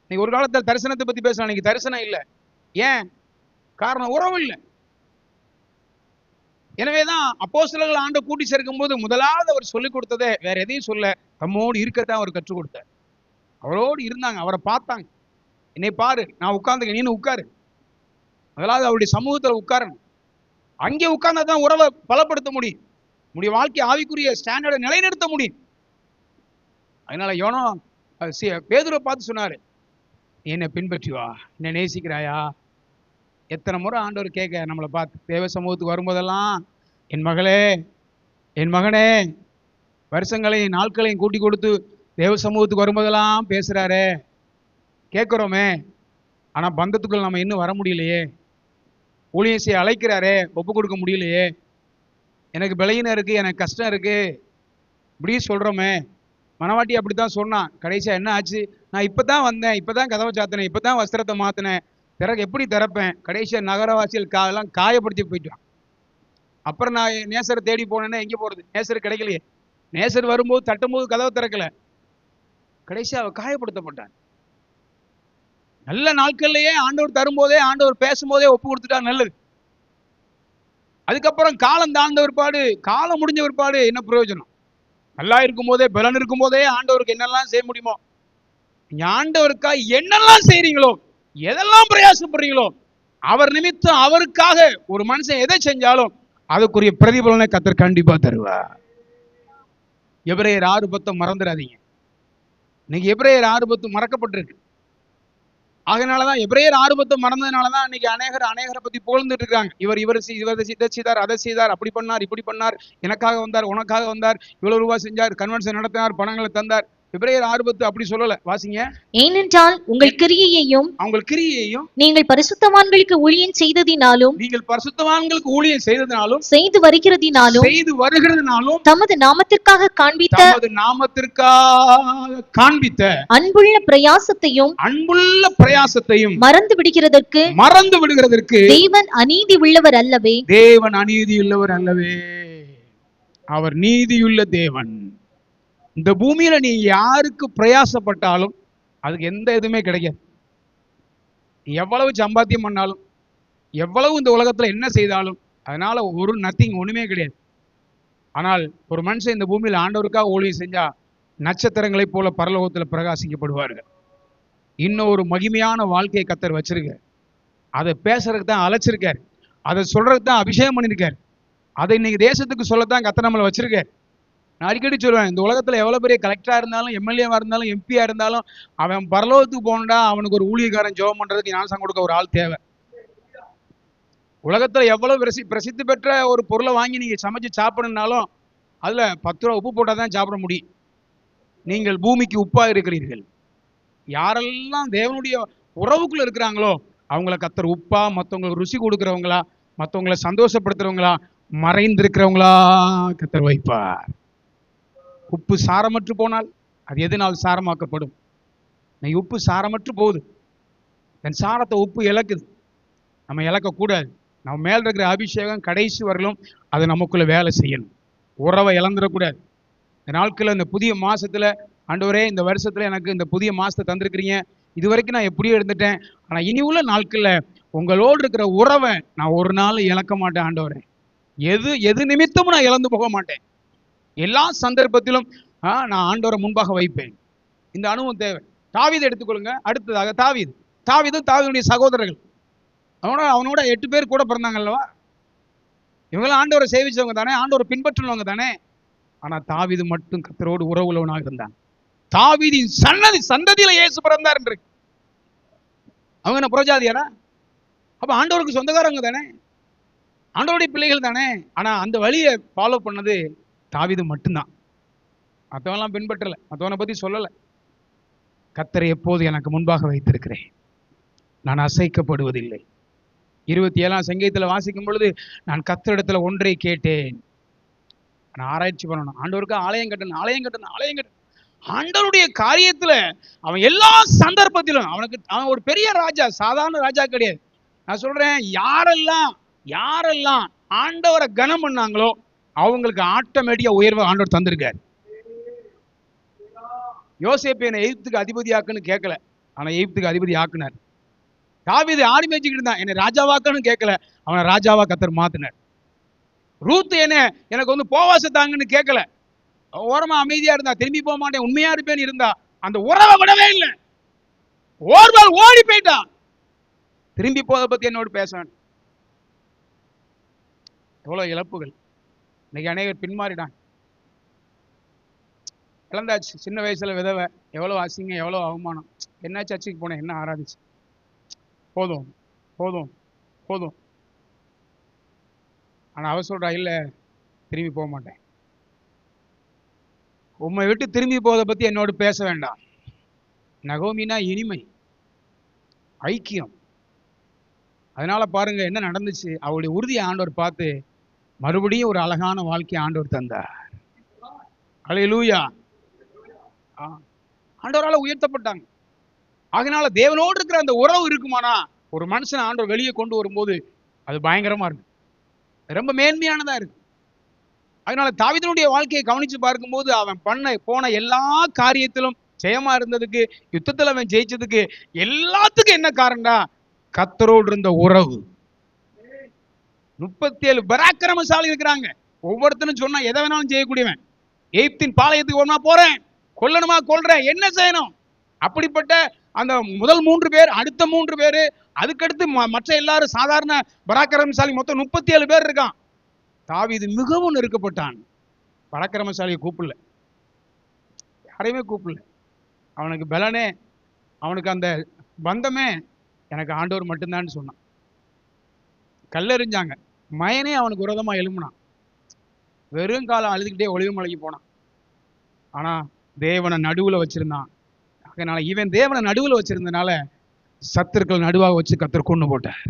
இன்னைக்கு ஒரு காலத்தில் தரிசனத்தை பத்தி பேசலாம், இன்னைக்கு தரிசனம் இல்லை. ஏன் காரணம்? உறவு இல்லை. எனவேதான் அப்போஸ்தலர்கள் ஆண்டவர் கூட்டி சேர்க்கும் போது முதலாவது அவர் சொல்லிக் கொடுத்ததே வேற எதையும் சொல்ல, தம்மோடு இருக்கத்தான் அவர் கற்றுக் கொடுத்தார். அவரோடு இருந்தாங்க, அவரை பார்த்தாங்க. என்னை பாரு, நான் உட்கார்ந்து நீனு உட்காரு. முதலாவது அவருடைய சமூகத்தில் உட்காரணும். அங்கே உட்கார்ந்தா தான் உறவை பலப்படுத்த முடியும், நம்முடைய வாழ்க்கை ஆவிக்குரிய ஸ்டாண்டர்டை நிலைநிறுத்த முடியும். அதனால யோனோ பேதுருவை பார்த்து சொன்னாரு, நீ என்னை பின்பற்றி வா, என்னை நேசிக்கிறாயா? எத்தனை முறை ஆண்டவர் கேட்க நம்மளை பார்த்து தேவ சமூகத்துக்கு வரும்போதெல்லாம், என் மகளே என் மகனே, வருஷங்களையும் நாட்களையும் கூட்டி கொடுத்து தேவ சமூகத்துக்கு வரும்போதெல்லாம் பேசுறாரு, கேட்கிறோமே. ஆனா பந்தத்துக்குள்ள நம்ம இன்னும் வர முடியலையே. ஊழியம் செய்ய அழைக்கிறாரே, ஒப்பு கொடுக்க முடியலையே. எனக்கு பலகீனம் இருக்கு, எனக்கு கஷ்டம் இருக்கு, இப்படி சொல்றோமே. மனவாட்டி அப்படித்தான் சொன்னான். கடைசியா என்ன ஆச்சு? நான் இப்பதான் வந்தேன், இப்பதான் கதவை சாத்தினேன், இப்பதான் வஸ்திரத்தை மாத்தினேன், எப்படி திறப்பேன்? கடைசியா நகரவாசிகள் எல்லாம் காயப்படுத்தி போயிட்டான். அப்புறம் நான் நேசரை தேடி போனேன்னா எங்க போறது? நேசர் கிடைக்கலையே. நேசர் வரும்போது தட்டும்போது கதவை திறக்கல, கடைசியா அவ காயப்படுத்தப்பட்டான். நல்ல நாட்கள்லயே ஆண்டவர் தரும்போதே, ஆண்டவர் பேசும்போதே ஒப்பு கொடுத்துட்டா நல்லது. அதுக்கப்புறம் காலம் தாழ்ந்த பிற்பாடு, காலம் முடிஞ்ச பிற்பாடு என்ன பிரயோஜனம்? நல்லா இருக்கும் போதே, பலன் இருக்கும் போதே ஆண்டவருக்கு என்னெல்லாம் செய்ய முடியுமோ, நீங்க ஆண்டவருக்கா என்னெல்லாம் செய்றீங்களோ, எதெல்லாம் பிரயாசப்படுறீங்களோ, அவர் நிமித்தம் அவருக்காக ஒரு மனுஷன் எதை செஞ்சாலும் அதுக்குரிய பிரதிபலனை கர்த்தர் கண்டிப்பா தருவார். எபிரேயர் 6:10 மறந்துடாதீங்க. இன்னைக்கு எபிரேயர் 6:10 மறக்கப்பட்டிருக்கு. அதனாலதான் எபிரேயர் 6:10 மறந்ததுனாலதான் இன்னைக்கு அநேகரை பத்தி புகழ்ந்துட்டு இருக்காங்க. இவர் இதை செய்தார், அதை செய்தார், அப்படி பண்ணார், இப்படி பண்ணார், எனக்காக வந்தார், உனக்காக வந்தார், இவ்வளவு ரூபாய் செஞ்சார், கன்வென்ஷன் நடத்தினார், பணங்களை தந்தார். எபிரேயர் 6:10 அப்படி சொல்லல. வாசிங்க. ஏனென்றால் உங்கள் கிரியையையும் நீங்கள் பரிசுத்தவான்களுக்கு ஊழியம் செய்ததினாலும் செய்து வருகிறதினாலும் தமது நாமத்திற்காக காண்பித்த அன்புள்ள பிரயாசத்தையும் மறந்து விடுகிறதற்கு தேவன் அநீதி உள்ளவர் அல்லவே. அவர் நீதியுள்ள தேவன். இந்த பூமியில நீ யாருக்கு பிரயாசப்பட்டாலும் அதுக்கு எந்த எதுவுமே கிடைக்காது. எவ்வளவு சம்பாத்தியம் பண்ணாலும், எவ்வளவு இந்த உலகத்துல என்ன செய்தாலும் அதனால ஒரு நத்திங், ஒண்ணுமே கிடையாது. ஆனால் ஒரு மனுஷன் இந்த பூமியில ஆண்டவருக்காக ஊழியம் செஞ்சா நட்சத்திரங்களைப் போல பரலோகத்துல பிரகாசிக்கப்படுவார்கள். இன்னும் ஒரு மகிமையான வாழ்க்கையை கர்த்தர் வச்சிருக்கார். அதை பேசுறதுக்கு தான் அழைச்சிருக்காரு, அதை சொல்றதுக்கு தான் அபிஷேகம் பண்ணிருக்காரு, அதை இன்னைக்கு தேசத்துக்கு சொல்லத்தான் கர்த்தர் நம்மளை வச்சிருக்காரு. நான் அடிக்கடி சொல்லுவேன், இந்த உலகத்துல எவ்வளவு பெரிய கலெக்டரா இருந்தாலும், எம்எல்ஏவா இருந்தாலும், எம்பியா இருந்தாலும், அவன் பரலோகத்துக்கு போனடா அவனுக்கு ஒரு ஊழியக்காரன் ஜெபம் பண்றதுக்கு ஞானசானம் கொடுக்க ஒரு ஆள் தேவை. உலகத்துல எவ்வளவு பிரசித்தி பெற்ற ஒரு பொருளை வாங்கி நீங்க சமைச்சு சாப்பிடணும்னாலும் அதுல 10 ரூபா உப்பு போட்டாதான் சாப்பிட முடியும். நீங்கள் பூமிக்கு உப்பா இருக்கிறீர்கள். யாரெல்லாம் தேவனுடைய உறவுக்குள்ள இருக்கிறாங்களோ அவங்கள கர்த்தர் உப்பா, மற்றவங்களுக்கு ருசி கொடுக்கிறவங்களா, மற்றவங்களை சந்தோஷப்படுத்துறவங்களா, மறைந்திருக்கிறவங்களா கர்த்தர் வைப்பார். உப்பு சாரமற்று போனால் அது எதனால் சாரமாக்கப்படும்? உப்பு சாரமற்று போகுது, தன் சாரத்தை உப்பு இழக்குது. நம்ம இழக்கக்கூடாது. நம்ம மேல இருக்கிற அபிஷேகம் கடைசி வரலும் அது நமக்குள்ள வேலை செய்யணும். உறவை இழந்துடக்கூடாது. இந்த நாட்களில், இந்த புதிய மாசத்துல, ஆண்டவரே இந்த வருஷத்துல எனக்கு இந்த புதிய மாசத்தை தந்திருக்கிறீங்க, இது வரைக்கும் நான் எப்படியோ இருந்துட்டேன், ஆனா இனி உள்ள நாட்கள்ல உங்களோடு இருக்கிற உறவை நான் ஒரு நாள் இழக்க மாட்டேன் ஆண்டவரே. எது நிமித்தமும் நான் இழந்து போக மாட்டேன். எல்லா சந்தர்ப்பத்திலும் நான் ஆண்டவரை முன்பாக வைப்பேன். இந்த அனுபவம் தேவை. தாவீதை எடுத்துக்கொள்ளுங்க. அடுத்ததாக தாவீதும் தாவீதுடைய சகோதரர்கள், அவனோட 8 பேர் கூட பிறந்தாங்க அல்லவா? இவங்களாம் ஆண்டவரை சேவிச்சவங்க தானே, ஆண்டவரை பின்பற்றினவங்க தானே. ஆனா தாவீது மட்டும் கர்த்தரோடு உறவு உள்ளவனாக இருந்தான். தாவீதின் சந்ததியில இயேசு பிறந்தார் என்று. அவங்க என்ன புறஜாதியாரா? அப்ப ஆண்டவருக்கு சொந்தக்காரங்க தானே, ஆண்டவருடைய பிள்ளைகள் தானே. ஆனா அந்த வழியை ஃபாலோ பண்ணது தாவீது மட்டும்தான். மற்றவெல்லாம் பின்பற்றல, மற்றவனை பத்தி சொல்லல. கர்த்தரை எப்போது எனக்கு முன்பாக வைத்திருக்கிறேன், நான் அசைக்கப்படுவதில்லை. 27ஆம் சங்கீதத்தில் வாசிக்கும் பொழுது, நான் கர்த்தரிடத்துல ஒன்றை கேட்டேன். நான் ஆராய்ச்சி பண்ணணும், ஆண்டவருக்கு ஆலயம் கட்டணும், ஆலயம் கட்டணும், ஆலயம் கட்டணும். ஆண்டவருடைய காரியத்துல அவன் எல்லா சந்தர்ப்பத்திலும் அவன் ஒரு பெரிய ராஜா, சாதாரண ராஜா கிடையாது. நான் சொல்றேன், யாரெல்லாம் ஆண்டவரை கனம் பண்ணாங்களோ அவங்களுக்கு ஆட்டோமேட்டிக்கா உயர்வை ஆண்டவர் தந்திருக்காரு. யோசேப்பு என்னை எகிப்துக்கு அதிபதி ஆக்குன்னு கேட்கல, ஆனா எகிப்துக்கு அதிபதி ஆக்குனார். தாவீது ஆடி மேய்ச்சிக்கிட்டு இருந்தான், என்னை ராஜாவாக்கன்னு கேட்கல, அவனை ராஜாவா கர்த்தர் மாத்தினார். ரூத் எனக்கு வந்து போவாச தாங்கன்னு கேட்கல, ஓரமா அமைதியா இருந்தா, திரும்பி போக மாட்டேன் உண்மையா இருப்பேன்னு இருந்தா, அந்த உறவை விடவே இல்லை. ஓர்வால் ஓடி போயிட்டான். திரும்பி போதை பத்தி என்னோடு பேசான். எவ்வளவு இழப்புகள். இன்னைக்கு அநேகர் பின்மாறிடான். இழந்தாச்சு, சின்ன வயசுல விதவை, எவ்வளவு அசிங்கம், எவ்வளவு அவமானம். என்ன சர்ச்சுக்கு போனேன், என்ன ஆராதிச்சு, போதும் போதும் போதும். ஆனா அவ சொல்றா, இல்ல திரும்பி போக மாட்டேன். உம்மை விட்டு திரும்பி போவதை பத்தி என்னோடு பேச வேண்டாம். நகோமினா இனிமை, ஐக்கியம். அதனால பாருங்க என்ன நடந்துச்சு. அவளுடைய உறுதியை ஆண்டவர் பார்த்து மறுபடியும் ஒரு அழகான வாழ்க்கையை ஆண்டவர் தந்தார். அல்லேலூயா. ஆண்டவரால உயர்த்தப்பட்டாங்க. அதனால தேவனோடு இருக்கிற அந்த உறவு இருக்குமானா, ஒரு மனுஷன் ஆண்டவர் வெளியே கொண்டு வரும்போது அது பயங்கரமா இருக்கு, ரொம்ப மேன்மையானதா இருக்கு. அதனால தாவீதுடைய வாழ்க்கையை கவனிச்சு பார்க்கும்போது, அவன் போன எல்லா காரியத்திலும் ஜெயமா இருந்ததுக்கு, யுத்தத்தில் அவன் ஜெயிச்சதுக்கு எல்லாத்துக்கும் என்ன காரணம்டா, கர்த்தரோடு இருந்த உறவு. 37 பராக்கிரமசாலி இருக்கிறாங்க. ஒவ்வொருத்தனும் சொன்னா எதை வேணாலும் செய்யக்கூடியவன். எகிப்தின் பாளையத்துக்கு ஒன்னா போறேன், கொல்லணுமா கொல்றேன், என்ன செய்யணும். அப்படிப்பட்ட அந்த முதல் 3 பேர், அடுத்த 3 பேர், அதுக்கடுத்து மற்ற எல்லாரும் சாதாரண பராக்கிரமசாலி, மொத்தம் 37 பேர் இருக்கான். தாவீது மிகவும் நெருக்கப்பட்டான். பராக்கிரமசாலியை கூப்பிடல, யாரையுமே கூப்பிடல. அவனுக்கு பலனே, அவனுக்கு அந்த பந்தமே எனக்கு ஆண்டவர் மட்டும்தான் சொன்னான். கல்லெறிஞ்சாங்க, மயனே அவனுக்கு விரோதமா எழும்பினான். வெறும் காலம் அழுதுகிட்டே ஒளிவு மலைக்கு போனான். ஆனா தேவனை நடுவுல வச்சிருந்தான். அதனால இவன் தேவனை நடுவுல வச்சிருந்தனால சத்துருக்கள் நடுவாக வச்சு கர்த்தர் கொண்டு போட்டார்.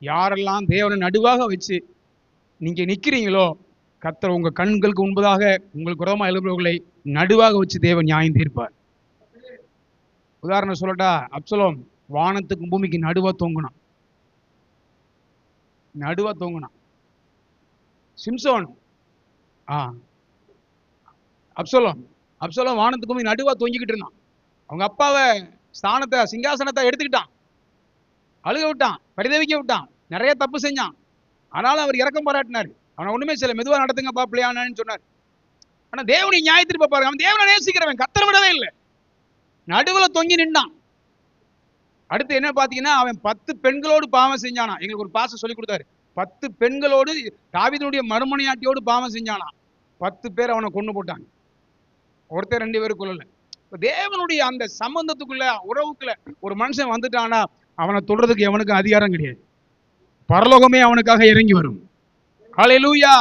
யாரெல்லாம் தேவனை நடுவாக வச்சு நீங்க நிக்கிறீங்களோ, கர்த்தர் உங்க கண்களுக்கு முன்பதாக உங்களுக்கு விரோதமா எழுப்புறவர்களை நடுவாக வச்சு தேவன் நியாயம் தீர்ப்பார். உதாரணம் சொல்லட்டா, அப்சலோம் வானத்துக்கும் பூமிக்கு நடுவா தொங்குனான். சிம்சோன் அப்சலோம் வானத்துக்கு பூமி நடுவா தொங்கிக்கிட்டு இருந்தான். அவங்க அப்பாவை ஸ்தானத்தை, சிங்காசனத்தை எடுத்துக்கிட்டான், அழுக விட்டான், பரிதவிக்க விட்டான், நிறைய தப்பு செஞ்சான். ஆனாலும் அவர் இறக்கம் பாராட்டினார். அவனை ஒண்ணுமே செய்யல, மெதுவா நடத்துங்கப்பா பிள்ளையானு சொன்னார். ஆனா தேவனுடைய நியாயத்திற்கு பாருங்க, அவன் தேவனை நேசிக்கிறவன், கர்த்தரை விடவே இல்லை, நடுவுல தொங்கி நின்றான். அடுத்து என்ன பாத்தீங்கன்னா, அவன் 10 பெண்களோடு பாவம் செஞ்சானா. எங்களுக்கு ஒரு பாச சொல்லி கொடுத்தாரு. 10 பெண்களோடு, தாவீதுடைய மறுமனையாட்டியோடு பாவம் செஞ்சானா. 10 பேர் அவனை கொண்டு போட்டாங்க, ஒருத்தர் 2 பேர் கொள்ளல. தேவனுடைய அந்த சம்பந்தத்துக்குள்ள, உறவுக்குள்ள ஒரு மனுஷன் வந்துட்டானா, அவனை தொடுறதுக்கு எவனுக்கு அதிகாரம் கிடையாது. பரலோகமே அவனுக்காக இறங்கி வரும். ஹல்லேலூயா.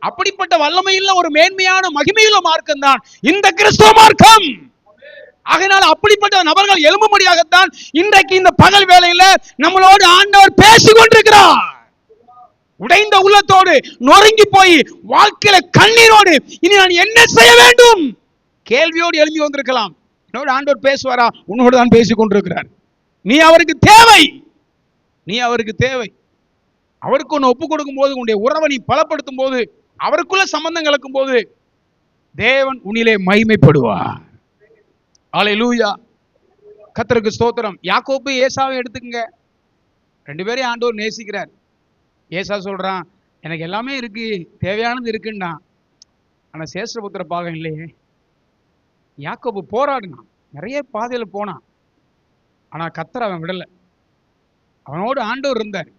அப்படிப்பட்ட வல்லமையுள்ள ஒரு மேன்மையான மகிமையுள்ள மார்க்கம் தான் இந்த கிறிஸ்துவ மார்க்கம். ஆகையினால் அப்படிப்பட்ட நபர்கள் எழும்பும்படியாகத்தான் இன்றைக்கு இந்த பகல் வேளையில நம்மளோடு ஆண்டவர் பேசிக் கொண்டிருக்கிறார். உடைந்த உள்ளத்தோடு, நொறுங்கி போய் வாழ்க்கையில கண்ணீரோடு, இனி நான் என்ன செய்ய வேண்டும் கேள்வியோடு எழும்பி வந்திருக்கலாம். என்னோடு ஆண்டவர் பேசுவாரா? உன்னோடு தான் பேசிக் கொண்டிருக்கிறார். நீ அவருக்கு தேவை, அவருக்கு ஒன்று ஒப்பு கொடுக்கும் போது, உன்னுடைய உறவை நீ பலப்படுத்தும் போது, அவருக்குள்ள சம்பந்தம் கலக்கும் போது தேவன் உன்னிலே மகிமைப்படுவார். அல்லேலூயா. கர்த்தருக்கு ஸ்தோத்திரம். யாக்கோபு ஏசாவை எடுத்துக்கங்க, 2 பேரையும் ஆண்டவர் நேசிக்கிறார். ஏசா சொல்றான், எனக்கு எல்லாமே இருக்கு, தேவையானது இருக்குன்னா, ஆனா சேஷ்டபுத்திர பாகம் இல்லையே. யாக்கோபு போராடினான், நிறைய பாதையில போனான், ஆனா கர்த்தர் அவன் விடல. அவனோடு ஆண்டவர் இருந்தார்.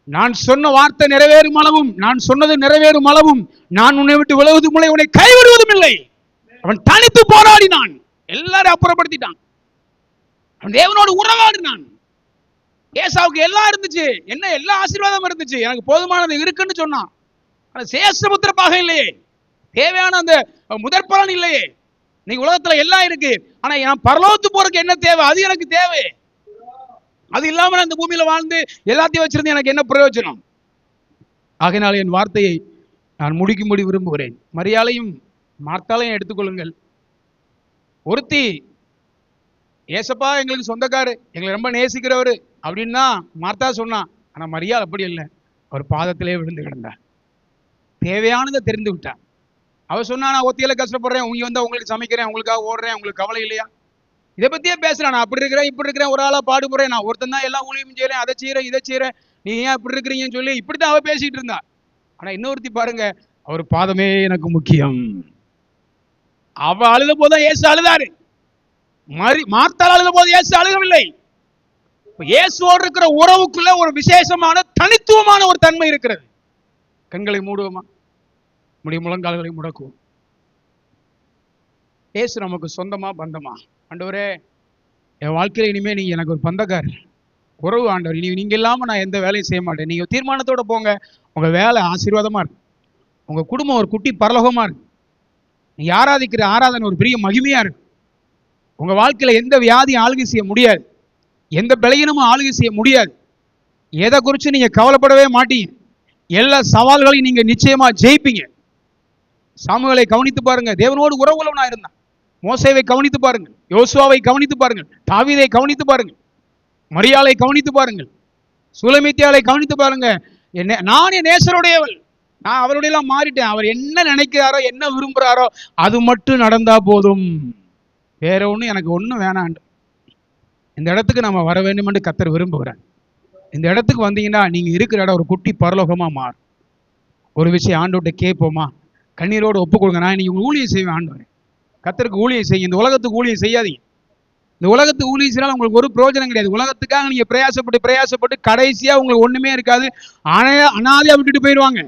நான் சொன்ன வார்த்தை நிறைவேறும் அளவும், நான் சொன்னது நிறைவேறும் அளவும், நான் உன்னை விட்டு விலகுவது முறை உன்னை கைவிடுவதும் இல்லை. அவன் தனித்து போராடினான், எல்லாரும் அப்புறப்படுத்திட்டான். அவன் தேவனோடு உறவாடினான். ஏசாவுக்கு எல்லாம் இருந்துச்சு, என்ன எல்லா ஆசீர்வாதமும் இருந்துச்சு, எனக்கு போதுமானது இருக்குன்னு சொன்னான். ஆனா சேஷபுத்திர பாகம் இல்லையே, தேவையான அந்த முதற் பலன் இல்லையே. நீங்க உலகத்துல எல்லாம் இருக்கு, ஆனா நான் பரலோகத்து போறதுக்கு என்ன தேவை, அது எனக்கு தேவை. அது இல்லாம அந்த பூமியில வாழ்ந்து எல்லாத்தையும் வச்சிருந்து எனக்கு என்ன பிரயோஜனம்? ஆகையினால என் வார்த்தையை நான் முடிக்கும்படி விரும்புகிறேன். மரியாளையும் மார்த்தாளையும் எடுத்துக்கொள்ளுங்கள். ஒருத்தி ஏசப்பா எங்களுக்கு சொந்தக்காரு, எங்களை ரொம்ப நேசிக்கிறவரு அப்படின்னு தான் மார்த்தா சொன்னான். ஆனா மரியாள் அப்படி இல்லை, அவர் பாதத்திலே விழுந்து கிடந்தார். தேவையானதை தெரிந்து விட்டான். அவர் சொன்னா, நான் ஒத்தியில கஷ்டப்படுறேன், உங்க வந்தா உங்களுக்கு சமைக்கிறேன், உங்களுக்காக ஓடுறேன், உங்களுக்கு கவலை இல்லையா? இதை பத்தியே பேசுறேன். நான் அப்படி இருக்கிறேன், இப்படி இருக்கிறேன், ஒரு ஆளா பாடுபடுறேன், நான் ஒருத்தன் தான் எல்லாம் ஊழியம் செய்யறேன், அதை செய்யறேன், இதை செய்யறேன், நீ ஏன் இப்படி இருக்கிறீங்கன்னு சொல்லி இப்படித்தான் அவ பேசிட்டு இருந்தா. ஆனா இன்னொருத்தி பாருங்க, அவர் பாதமே எனக்கு முக்கியம். அவ அழுத போதுதான் இயேசு அழுதாரு. மார்த்தாள் அழுத போது இயேசு அழுகவில்லை. இயேசுவோடு இருக்கிற உறவுக்குள்ள ஒரு விசேஷமான தனித்துவமான ஒரு தன்மை இருக்கிறது. கண்களை மூடுவோமா, நம்முடைய முழங்கால்களை முடக்குவோம். இயேசு நமக்கு சொந்தமா பந்தமா? ஆண்டவரே, என் வாழ்க்கையில இனிமே நீங்க எனக்கு ஒரு பந்தக்காரர், உறவு ஆண்டவர். இனி நீங்க இல்லாம நான் எந்த வேலையும் செய்ய மாட்டேன். நீங்க தீர்மானத்தோட போங்க, உங்க வேலை ஆசீர்வாதமா இருக்கு, உங்க குடும்பம் ஒரு குட்டி பரலோகமா இருக்கு, நீங்க ஆராதிக்கிற ஆராதனை ஒரு பெரிய மகிமையா இருக்கு. உங்க வாழ்க்கையில எந்த வியாதியும் ஆளுகை செய்ய முடியாது, எந்த பலகீனமும் ஆளுகை செய்ய முடியாது. எதை குறித்து நீங்க கவலைப்படவே மாட்டீங்க. எல்லா சவால்களையும் நீங்க நிச்சயமா ஜெயிப்பீங்க. சாமுவேலை கவனித்து பாருங்க, தேவனோடு உறவுள்ளவனா இருந்தான். மோசேவை கவனித்து பாருங்கள், யோசுவாவை கவனித்து பாருங்கள், தாவீதை கவனித்து பாருங்கள், மரியாளை கவனித்து பாருங்கள், சுலமித்தியாளை கவனித்து பாருங்க. நான் என் நேசருடையவள், நான் அவருடைய எல்லாம் மாறிட்டேன். அவர் என்ன நினைக்கிறாரோ, என்ன விரும்புறாரோ அது மட்டும் நடந்தா போதும், வேற ஒண்ணு எனக்கு ஒண்ணும் வேணாண்டு. இந்த இடத்துக்கு நம்ம வர வேண்டும் என்று கர்த்தர் விரும்புகிறார். இந்த இடத்துக்கு வந்தீங்கன்னா நீங்க இருக்கிற இடம் ஒரு குட்டி பரலோகமா மாறும். ஒரு விஷயம் ஆண்டவர்கிட்ட கேட்போமா, கண்ணீரோடு ஒப்பு கொடுங்க. நான் நீங்க ஊழியம் செய்வேன் ஆண்டவரே, கர்த்தருக்கு ஊழியம் செய்ய. இந்த உலகத்துக்கு ஊழியம் செய்யாதீங்க. இந்த உலகத்துக்கு ஊழியம் செய்யலாம் உங்களுக்கு ஒரு பிரயோஜனம் கிடையாது. உலகத்துக்காக நீங்க பிரயாசப்பட்டு கடைசியா உங்களுக்கு ஒண்ணுமே இருக்காது, அனாதையா விட்டுட்டு போயிடுவாங்க.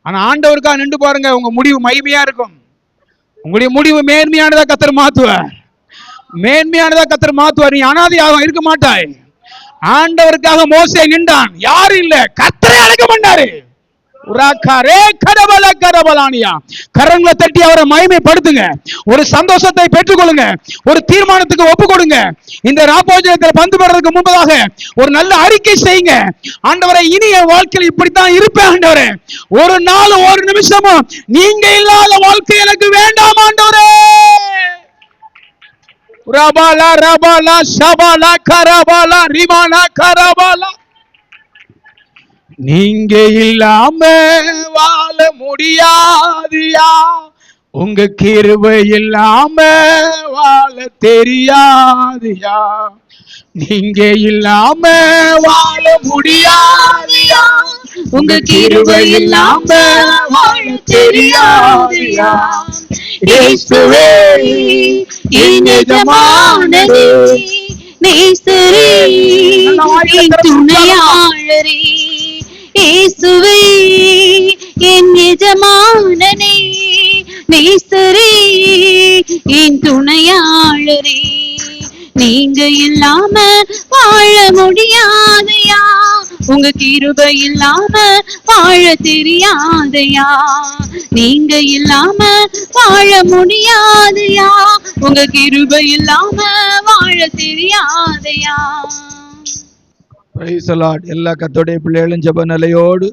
ஆனா ஆண்டவருக்காக நின்று பாருங்க, உங்க முடிவு மகிமையா இருக்கும். உங்களுடைய முடிவு மேன்மையானதா கர்த்தர் மாத்துவார், மேன்மையானதா கர்த்தர் மாத்துவார். நீ அனாதையாக இருக்க மாட்டாய். ஆண்டவருக்காக மோசே நின்றான், யாரும் இல்ல, கர்த்தரை அழைக்க மாட்டாரு. கரங்களை தட்டி அவரை மகிமைப்படுத்துங்க. ஒரு சந்தோஷத்தை பெற்றுக்கொள்ளுங்க, ஒரு தீர்மானத்துக்கு ஒப்பு கொடுங்க. இந்த ராபோஜனத்தில் பந்து பெறதுக்கு முன்பதாக ஒரு நல்ல அறிக்கை செய்யுங்க. ஆண்டவரை, இனி என் வாழ்க்கையில் இப்படித்தான் இருப்பேன் ஆண்டவரே, ஒரு நாள் ஒரு நிமிஷமும் நீங்க இல்லாத வாழ்க்கை எனக்கு வேண்டாம் ஆண்டவரே. ரபாலா ரபாலா ஷபாலா கரபாலா ரிமானா கரபாலா. நீங்க இல்லாம வாழ முடியாதியா, உங்க கிருபை இல்லாம வாழ தெரியாதியா. நீங்க இல்லாம வாழ முடியாதியா, உங்க கிருபை இல்லாம வாழ தெரியாதியா. இயேசுவே என் எஜமானரே, நேசரே என் துணையாளரே. இயேசுவே என் எஜமானனே, நேசரே என் துணையாளரே. நீங்க இல்லாம வாழ முடியாதையா, உங்க கிருபை இல்லாம வாழ தெரியாதையா. நீங்க இல்லாம வாழ முடியாதையா, உங்க கிருபை இல்லாம வாழ தெரியாதையா. Praise the Lord. எல்லா கர்த்தருடைய பிள்ளைகளும் ஜெப நிலையோடு